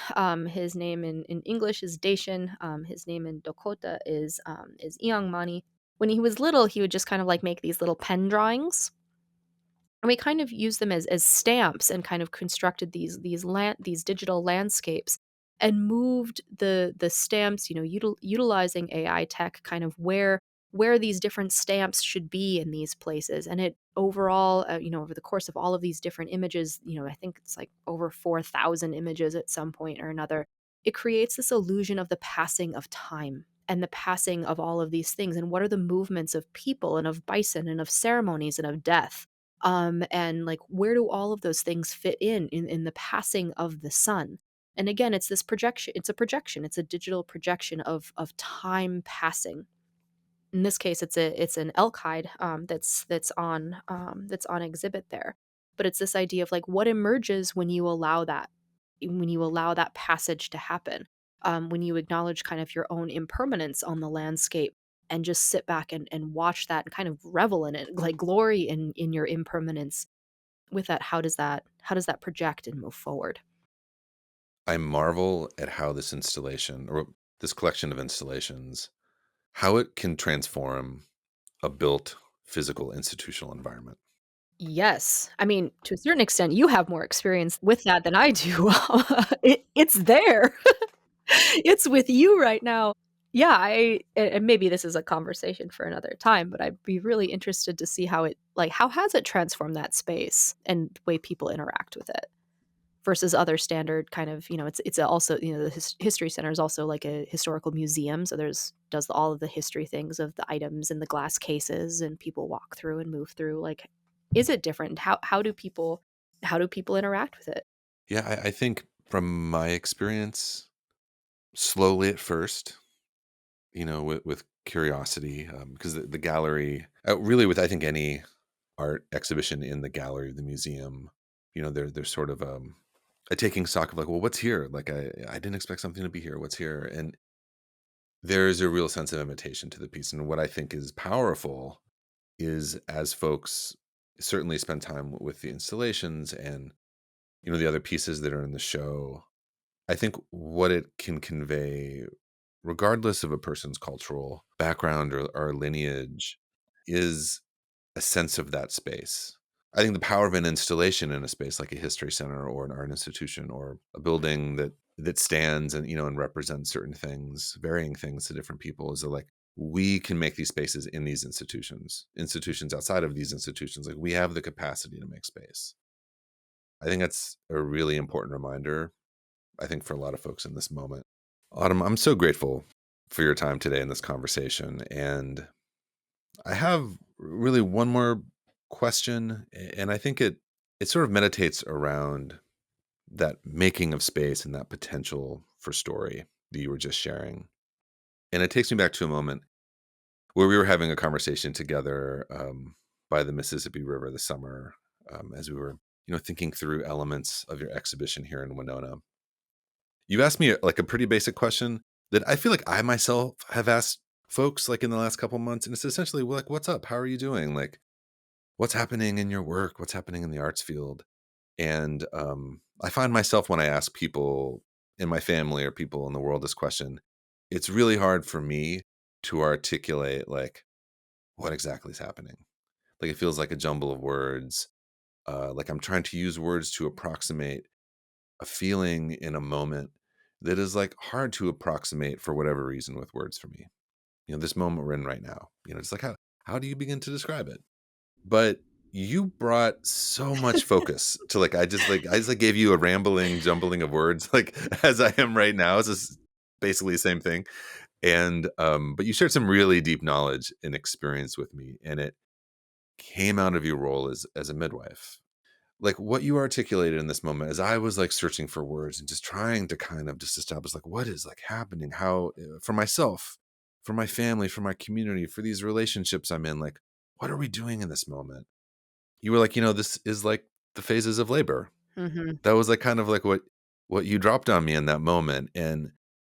His name in English is Dacian. His name in Dakota is Iangmani. When he was little, he would just kind of like make these little pen drawings, and we kind of used them as stamps, and kind of constructed these digital landscapes, and moved the stamps, utilizing AI tech, kind of where these different stamps should be in these places. And it overall, over the course of all of these different images, I think it's like over 4,000 images at some point or another, it creates this illusion of the passing of time and the passing of all of these things, and what are the movements of people and of bison and of ceremonies and of death, and like where do all of those things fit in the passing of the sun. And again, it's this projection, it's a digital projection of time passing. In this case, it's an elk hide, that's on exhibit there. But it's this idea of like what emerges when you allow that passage to happen, when you acknowledge kind of your own impermanence on the landscape, and just sit back and watch that and kind of revel in it, like glory in your impermanence. With that, how does that project and move forward? I marvel at how this installation, or this collection of installations, how it can transform a built physical institutional environment. Yes. I mean, to a certain extent, you have more experience with that than I do. It's there. It's with you right now. Yeah, and maybe this is a conversation for another time, but I'd be really interested to see how it like, how has it transformed that space and the way people interact with it versus other standard kind of, it's also, the history center is also like a historical museum, so there's does all of the history things of the items in the glass cases and people walk through and move through, like, is it different? How do people interact with it? Yeah, I think from my experience, slowly at first, with curiosity, because the gallery, really with I think any art exhibition in the gallery of the museum, there's sort of a taking stock of like, well, what's here? Like I didn't expect something to be here. What's here? And there's a real sense of invitation to the piece. And what I think is powerful is as folks certainly spend time with the installations and the other pieces that are in the show, I think what it can convey, regardless of a person's cultural background or lineage, is a sense of that space. I think the power of an installation in a space like a history center or an art institution or a building that stands and and represents certain things, varying things to different people, is that like we can make these spaces in these institutions outside of these institutions. Like we have the capacity to make space. I think that's a really important reminder, I think, for a lot of folks in this moment. Autumn, I'm so grateful for your time today in this conversation. And I have really one more question. And I think it sort of meditates around that making of space and that potential for story that you were just sharing. And it takes me back to a moment where we were having a conversation together by the Mississippi River this summer, as we were, thinking through elements of your exhibition here in Winona. You asked me like a pretty basic question that I feel like I myself have asked folks like in the last couple months, and it's essentially like, "What's up? How are you doing? Like, what's happening in your work? What's happening in the arts field?" And I find myself when I ask people in my family or people in the world this question, it's really hard for me to articulate like what exactly is happening. Like it feels like a jumble of words. Like I'm trying to use words to approximate a feeling in a moment that is like hard to approximate for whatever reason with words for me. This moment we're in right now. It's like how do you begin to describe it? But you brought so much focus to like I just gave you a rambling jumbling of words like as I am right now. It's just basically the same thing. And but you shared some really deep knowledge and experience with me, and it came out of your role as a midwife. Like what you articulated in this moment as I was like searching for words and just trying to kind of just establish like what is like happening, how for myself, for my family, for my community, for these relationships I'm in, like what are we doing in this moment? You were like, this is like the phases of labor. Mhm. That was like kind of like what you dropped on me in that moment, and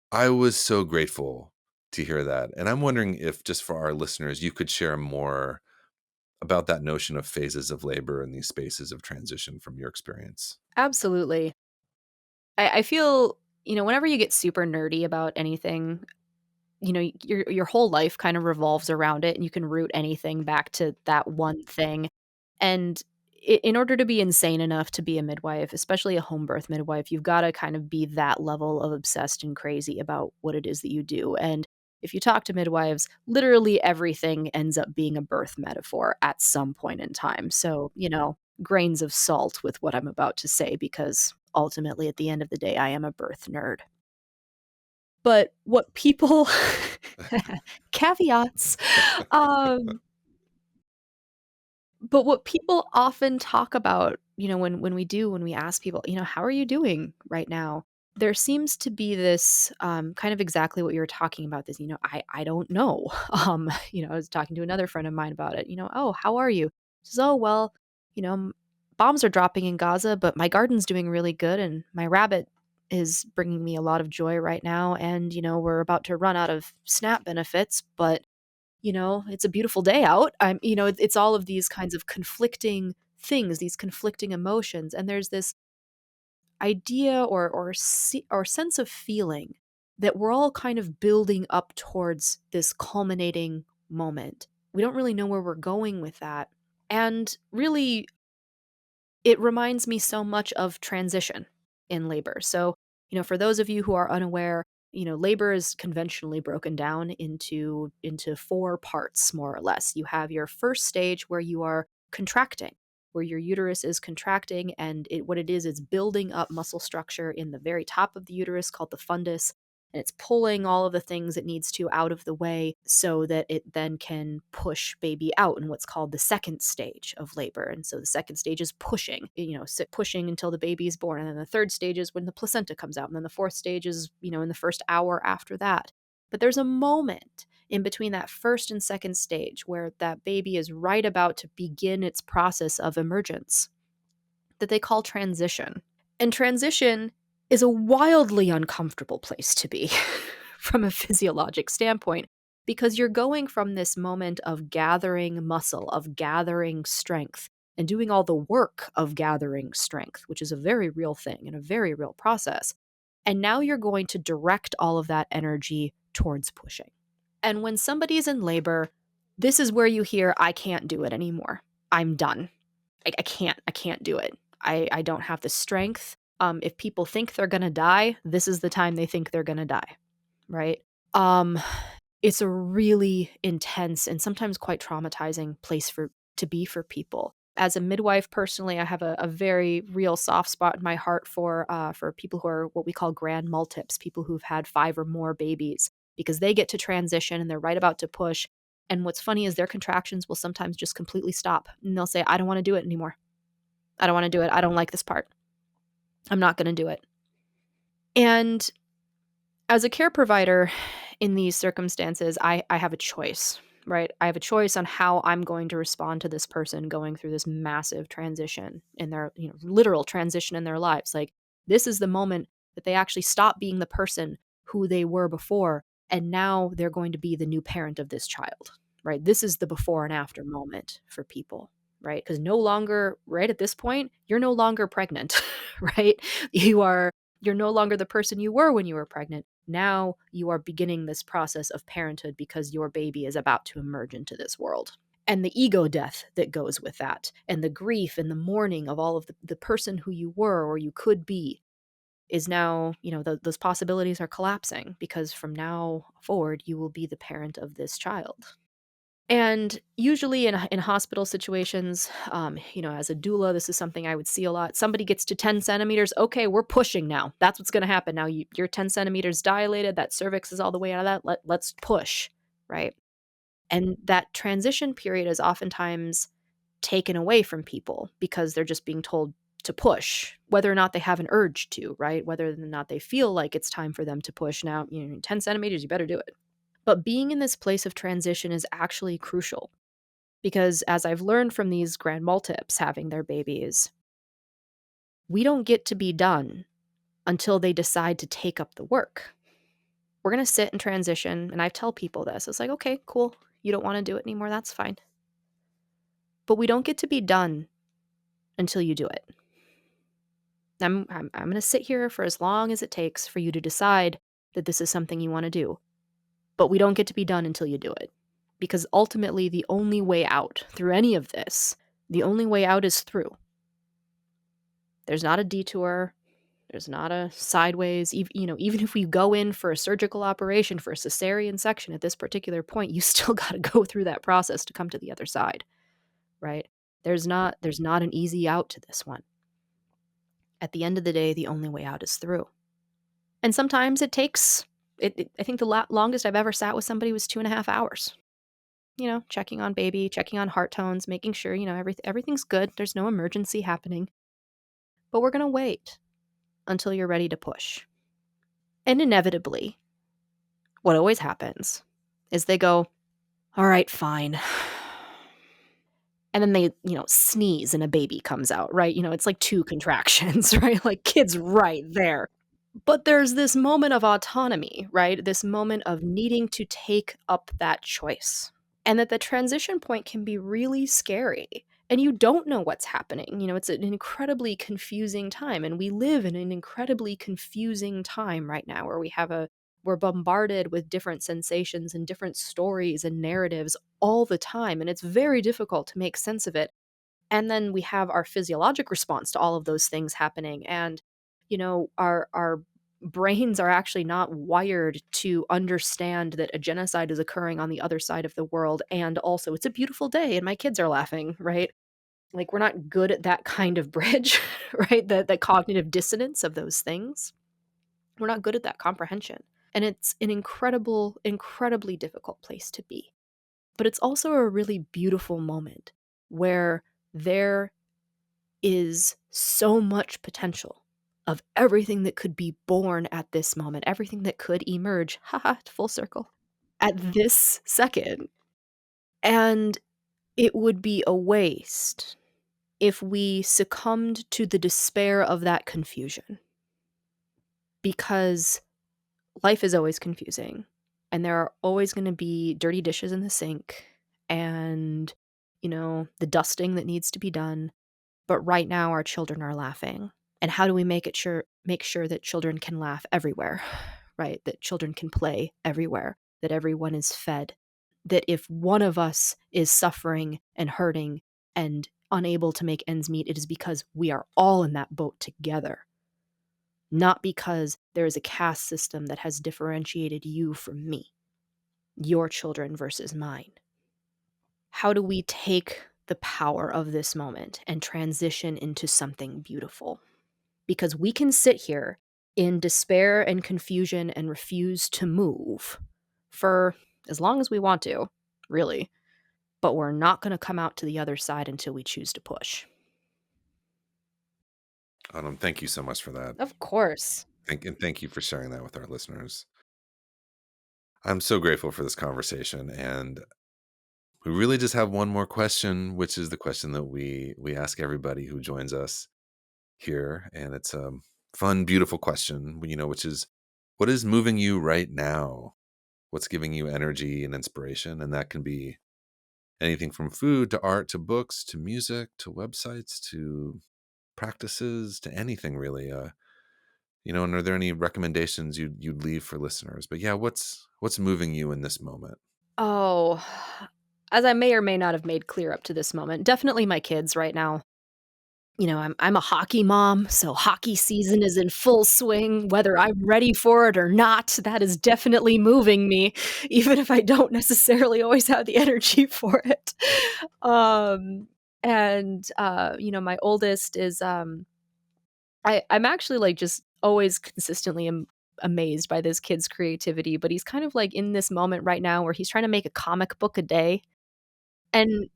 I was so grateful to hear that. And I'm wondering if just for our listeners you could share more about that notion of phases of labor and these spaces of transition from your experience. Absolutely. I feel, whenever you get super nerdy about anything, your whole life kind of revolves around it, and you can root anything back to that one thing. And in order to be insane enough to be a midwife, especially a home birth midwife, you've got to kind of be that level of obsessed and crazy about what it is that you do. And if you talk to midwives, literally everything ends up being a birth metaphor at some point in time. So, grains of salt with what I'm about to say, because ultimately, at the end of the day, I am a birth nerd. But what people caveats, um, but what people often talk about, when we ask people, "How are you doing right now?" There seems to be this, kind of exactly what you were talking about, this, "I don't know." I was talking to another friend of mine about it, "Oh, how are you?" She says, "Oh, well, bombs are dropping in Gaza, but my garden's doing really good, and my rabbit is bringing me a lot of joy right now, and, we're about to run out of SNAP benefits, but it's a beautiful day out." It's all of these kinds of conflicting things, these conflicting emotions, and there's this idea or sense of feeling that we're all kind of building up towards this culminating moment. We don't really know where we're going with that. And really, it reminds me so much of transition in labor. So, for those of you who are unaware, Labor is conventionally broken down into four parts, more or less. You have your first stage where you are contracting, where your uterus is contracting, and what it is building up muscle structure in the very top of the uterus called the fundus, and it's pulling all of the things it needs to out of the way so that it then can push baby out in what's called the second stage of labor. And so the second stage is pushing, pushing until the baby is born. And then the third stage is when the placenta comes out. And then the fourth stage is, in the first hour after that. But there's a moment in between that first and second stage where that baby is right about to begin its process of emergence that they call transition. And transition is a wildly uncomfortable place to be from a physiologic standpoint because you're going from this moment of gathering muscle, of gathering strength, and doing all the work of gathering strength, which is a very real thing and a very real process. And now you're going to direct all of that energy towards pushing. And when somebody's in labor, this is where you hear, I can't do it anymore. I'm done. I can't do it. I don't have the strength. If people think they're gonna die, this is the time they think they're gonna die, right? Um, it's a really intense and sometimes quite traumatizing place to be for people. As a midwife, personally, I have a very real soft spot in my heart for people who are what we call grand multips, people who've had 5 or more babies, because they get to transition and they're right about to push. And what's funny is their contractions will sometimes just completely stop, and they'll say, "I don't want to do it anymore. I don't want to do it. I don't like this part. I'm not going to do it." And as a care provider in these circumstances, I have a choice, right? I have a choice on how I'm going to respond to this person going through this massive transition in their, literal transition in their lives. Like, this is the moment that they actually stop being the person who they were before, and now they're going to be the new parent of this child, right? This is the before and after moment for people, right? Because no longer, right at this point, you're no longer pregnant, right? You're no longer the person you were when you were pregnant. Now you are beginning this process of parenthood because your baby is about to emerge into this world. And the ego death that goes with that, and the grief and the mourning of all of the person who you were or you could be, is now, those possibilities are collapsing because from now forward, you will be the parent of this child. And usually in hospital situations, as a doula, this is something I would see a lot. Somebody gets to 10 centimeters. Okay, we're pushing now. That's what's going to happen. Now you're 10 centimeters dilated. That cervix is all the way out of that. Let's push, right? And that transition period is oftentimes taken away from people because they're just being told to push, whether or not they have an urge to, right? Whether or not they feel like it's time for them to push. Now, 10 centimeters, you better do it. But being in this place of transition is actually crucial because, as I've learned from these grand multips having their babies, we don't get to be done until they decide to take up the work. We're going to sit and transition, and I tell people this. It's like, okay, cool. You don't want to do it anymore. That's fine. But we don't get to be done until you do it. I'm going to sit here for as long as it takes for you to decide that this is something you want to do. But we don't get to be done until you do it. Because ultimately, the only way out through any of this, the only way out is through. There's not a detour. There's not a sideways. Even if we go in for a surgical operation, for a cesarean section at this particular point, you still got to go through that process to come to the other side, right? There's not an easy out to this one. At the end of the day, the only way out is through. And sometimes it takes. I think the longest I've ever sat with somebody was 2.5 hours. Checking on baby, checking on heart tones, making sure, everything's good. There's no emergency happening. But we're going to wait until you're ready to push. And inevitably, what always happens is they go, all right, fine. And then they, sneeze and a baby comes out, right? It's like 2 contractions, right? Like, kids right there. But there's this moment of autonomy, right? This moment of needing to take up that choice. And that the transition point can be really scary. And you don't know what's happening. It's an incredibly confusing time. And we live in an incredibly confusing time right now where we're bombarded with different sensations and different stories and narratives all the time. And it's very difficult to make sense of it. And then we have our physiologic response to all of those things happening. And, our brains are actually not wired to understand that a genocide is occurring on the other side of the world, and also it's a beautiful day and my kids are laughing, right? Like, we're not good at that kind of bridge, right? The cognitive dissonance of those things. We're not good at that comprehension, and it's an incredibly difficult place to be. But it's also a really beautiful moment where there is so much potential of everything that could be born at this moment, everything that could emerge, haha, full circle, at this second. And it would be a waste if we succumbed to the despair of that confusion, because life is always confusing and there are always going to be dirty dishes in the sink and, the dusting that needs to be done. But right now our children are laughing. And how do we make sure that children can laugh everywhere, right? That children can play everywhere, that everyone is fed, that if one of us is suffering and hurting and unable to make ends meet, it is because we are all in that boat together, not because there is a caste system that has differentiated you from me, your children versus mine. How do we take the power of this moment and transition into something beautiful? Because we can sit here in despair and confusion and refuse to move for as long as we want to, really, but we're not going to come out to the other side until we choose to push. Thank you so much for that. Of course. Thank you for sharing that with our listeners. I'm so grateful for this conversation, and we really just have one more question, which is the question that we ask everybody who joins us here, and it's a fun, beautiful question, which is, what is moving you right now? What's giving you energy and inspiration? And that can be anything from food to art to books to music to websites to practices to anything really. And are there any recommendations you'd leave for listeners? But yeah, what's moving you in this moment? Oh, as I may or may not have made clear up to this moment, definitely my kids right now. I'm a hockey mom, so hockey season is in full swing, whether I'm ready for it or not. That is definitely moving me, even if I don't necessarily always have the energy for it. Um, my oldest is, I'm actually, like, just always consistently amazed by this kid's creativity, but he's kind of, like, in this moment right now where he's trying to make a comic book a day, and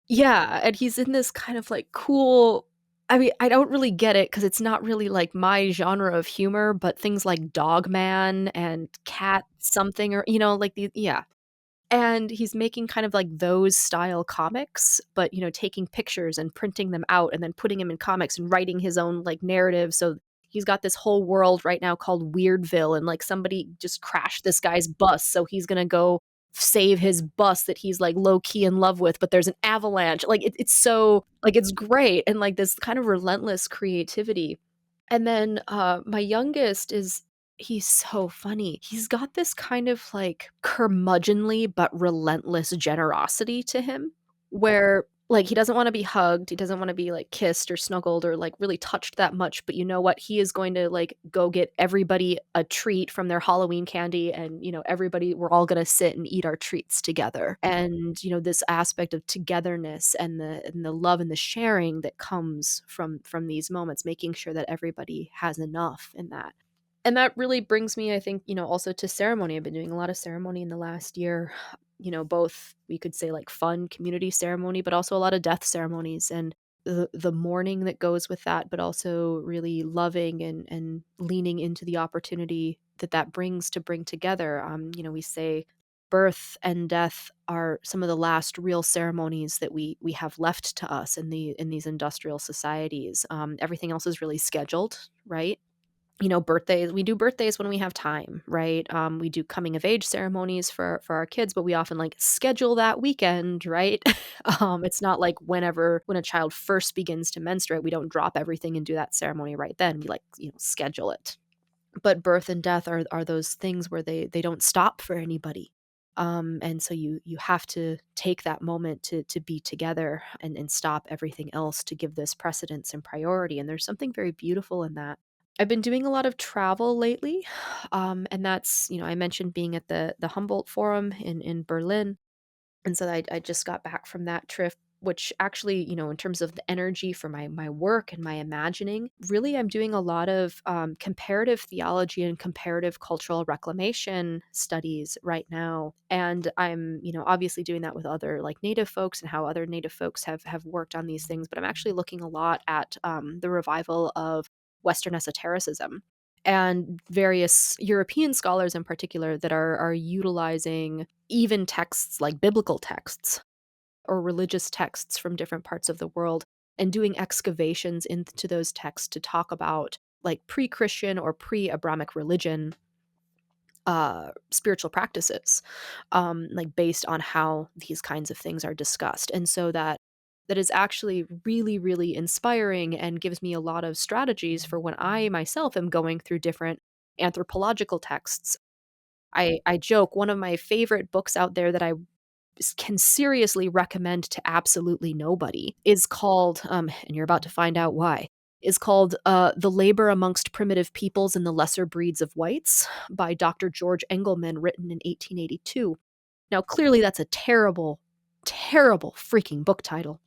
yeah, and he's in this kind of, like, cool. I mean, I don't really get it because it's not really, like, my genre of humor, but things like Dog Man and Cat something, or, like, the yeah. And he's making kind of like those style comics, but, taking pictures and printing them out and then putting them in comics and writing his own, like, narrative. So he's got this whole world right now called Weirdville, and, like, somebody just crashed this guy's bus, so he's gonna go save his bus that he's, like, low key in love with, but there's an avalanche. Like, it's so, like, it's great, and, like, this kind of relentless creativity. And then, my youngest is he's so funny. He's got this kind of, like, curmudgeonly but relentless generosity to him, where, like, he doesn't wanna be hugged, he doesn't wanna be, like, kissed or snuggled or, like, really touched that much, but you know what? He is going to, like, go get everybody a treat from their Halloween candy, and, everybody, we're all gonna sit and eat our treats together. And, this aspect of togetherness and the love and the sharing that comes from these moments, making sure that everybody has enough in that. And that really brings me, I think, also to ceremony. I've been doing a lot of ceremony in the last year, both, we could say, like, fun community ceremony, but also a lot of death ceremonies, and the mourning that goes with that, but also really loving and leaning into the opportunity that brings to bring together. We say birth and death are some of the last real ceremonies that we have left to us in these industrial societies. Everything else is really scheduled, right? Birthdays, we do birthdays when we have time, right? We do coming of age ceremonies for our kids, but we often, like, schedule that weekend, right? It's not like when a child first begins to menstruate, we don't drop everything and do that ceremony right then. We, like, schedule it. But birth and death are those things where they don't stop for anybody. And so you have to take that moment to be together and stop everything else to give this precedence and priority. And there's something very beautiful in that. I've been doing a lot of travel lately, and that's, I mentioned being at the Humboldt Forum in Berlin. And so I just got back from that trip, which actually, in terms of the energy for my work and my imagining, really I'm doing a lot of comparative theology and comparative cultural reclamation studies right now. And I'm, obviously doing that with other like Native folks and how other Native folks have worked on these things. But I'm actually looking a lot at the revival of Western esotericism and various European scholars in particular that are utilizing even texts like biblical texts or religious texts from different parts of the world and doing excavations into those texts to talk about like pre-Christian or pre-Abrahamic religion spiritual practices, like based on how these kinds of things are discussed. And so that is actually really, really inspiring and gives me a lot of strategies for when I myself am going through different anthropological texts. I joke one of my favorite books out there that I can seriously recommend to absolutely nobody is called, and you're about to find out why, is called The Labor Amongst Primitive Peoples and the Lesser Breeds of Whites by Dr. George Engelman, written in 1882. Now, clearly, that's a terrible, terrible freaking book title,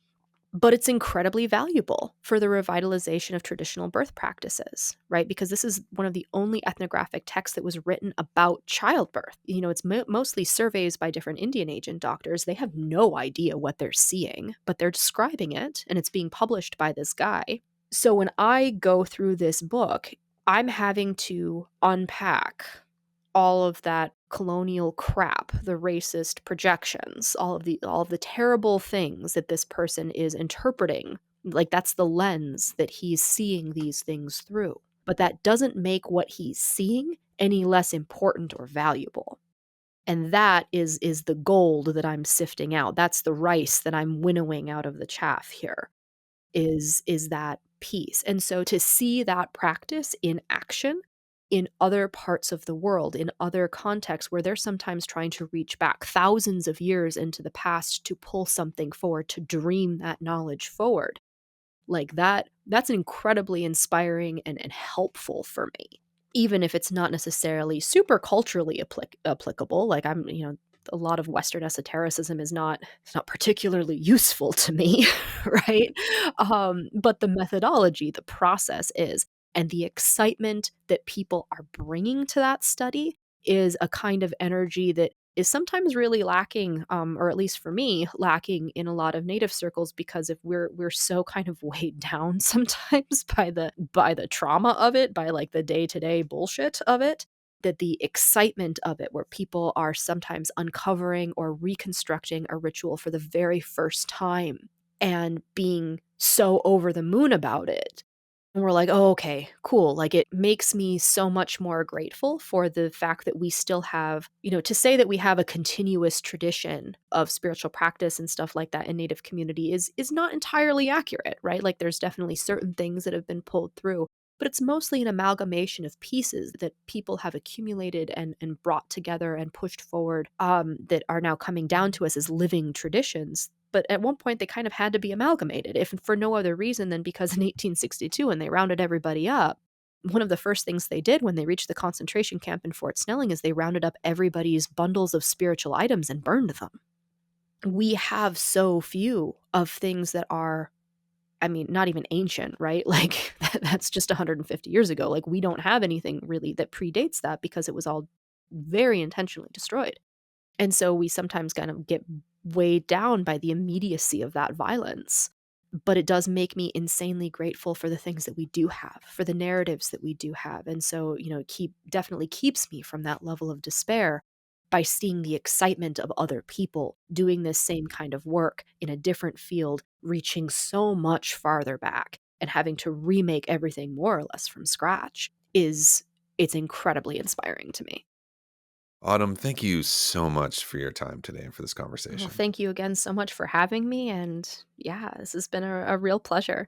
but it's incredibly valuable for the revitalization of traditional birth practices, right? Because this is one of the only ethnographic texts that was written about childbirth. It's mostly surveys by different Indian agent doctors. They have no idea what they're seeing, but they're describing it, and it's being published by this guy. So when I go through this book, I'm having to unpack all of that colonial crap, the racist projections, all of the terrible things that this person is interpreting. Like that's the lens that he's seeing these things through. But that doesn't make what he's seeing any less important or valuable. And that is the gold that I'm sifting out. That's the rice that I'm winnowing out of the chaff here is that piece. And so to see that practice in action in other parts of the world, in other contexts where they're sometimes trying to reach back thousands of years into the past to pull something forward, to dream that knowledge forward, like that's incredibly inspiring and helpful for me. Even if it's not necessarily super culturally applicable, like a lot of Western esotericism is not it's not particularly useful to me, right? But the methodology, the process is, and the excitement that people are bringing to that study is a kind of energy that is sometimes really lacking, or at least for me, lacking in a lot of native circles because if we're so kind of weighed down sometimes by the trauma of it, by like the day-to-day bullshit of it, that the excitement of it, where people are sometimes uncovering or reconstructing a ritual for the very first time and being so over the moon about it. And we're like, "Oh, okay, cool." Like, it makes me so much more grateful for the fact that we still have, to say that we have a continuous tradition of spiritual practice and stuff like that in Native community is not entirely accurate, right? Like, there's definitely certain things that have been pulled through, but it's mostly an amalgamation of pieces that people have accumulated and brought together and pushed forward, that are now coming down to us as living traditions. But at one point, they kind of had to be amalgamated, if for no other reason than because in 1862, when they rounded everybody up, one of the first things they did when they reached the concentration camp in Fort Snelling is they rounded up everybody's bundles of spiritual items and burned them. We have so few of things that are, I mean, not even ancient, right? Like, that's just 150 years ago. Like, we don't have anything really that predates that because it was all very intentionally destroyed. And so we sometimes kind of get weighed down by the immediacy of that violence. But it does make me insanely grateful for the things that we do have, for the narratives that we do have. And so, definitely keeps me from that level of despair by seeing the excitement of other people doing this same kind of work in a different field, reaching so much farther back and having to remake everything more or less from scratch is it's incredibly inspiring to me. Autumn, thank you so much for your time today and for this Well, conversation. thank you again so much for having me. And yeah, this has been a real pleasure.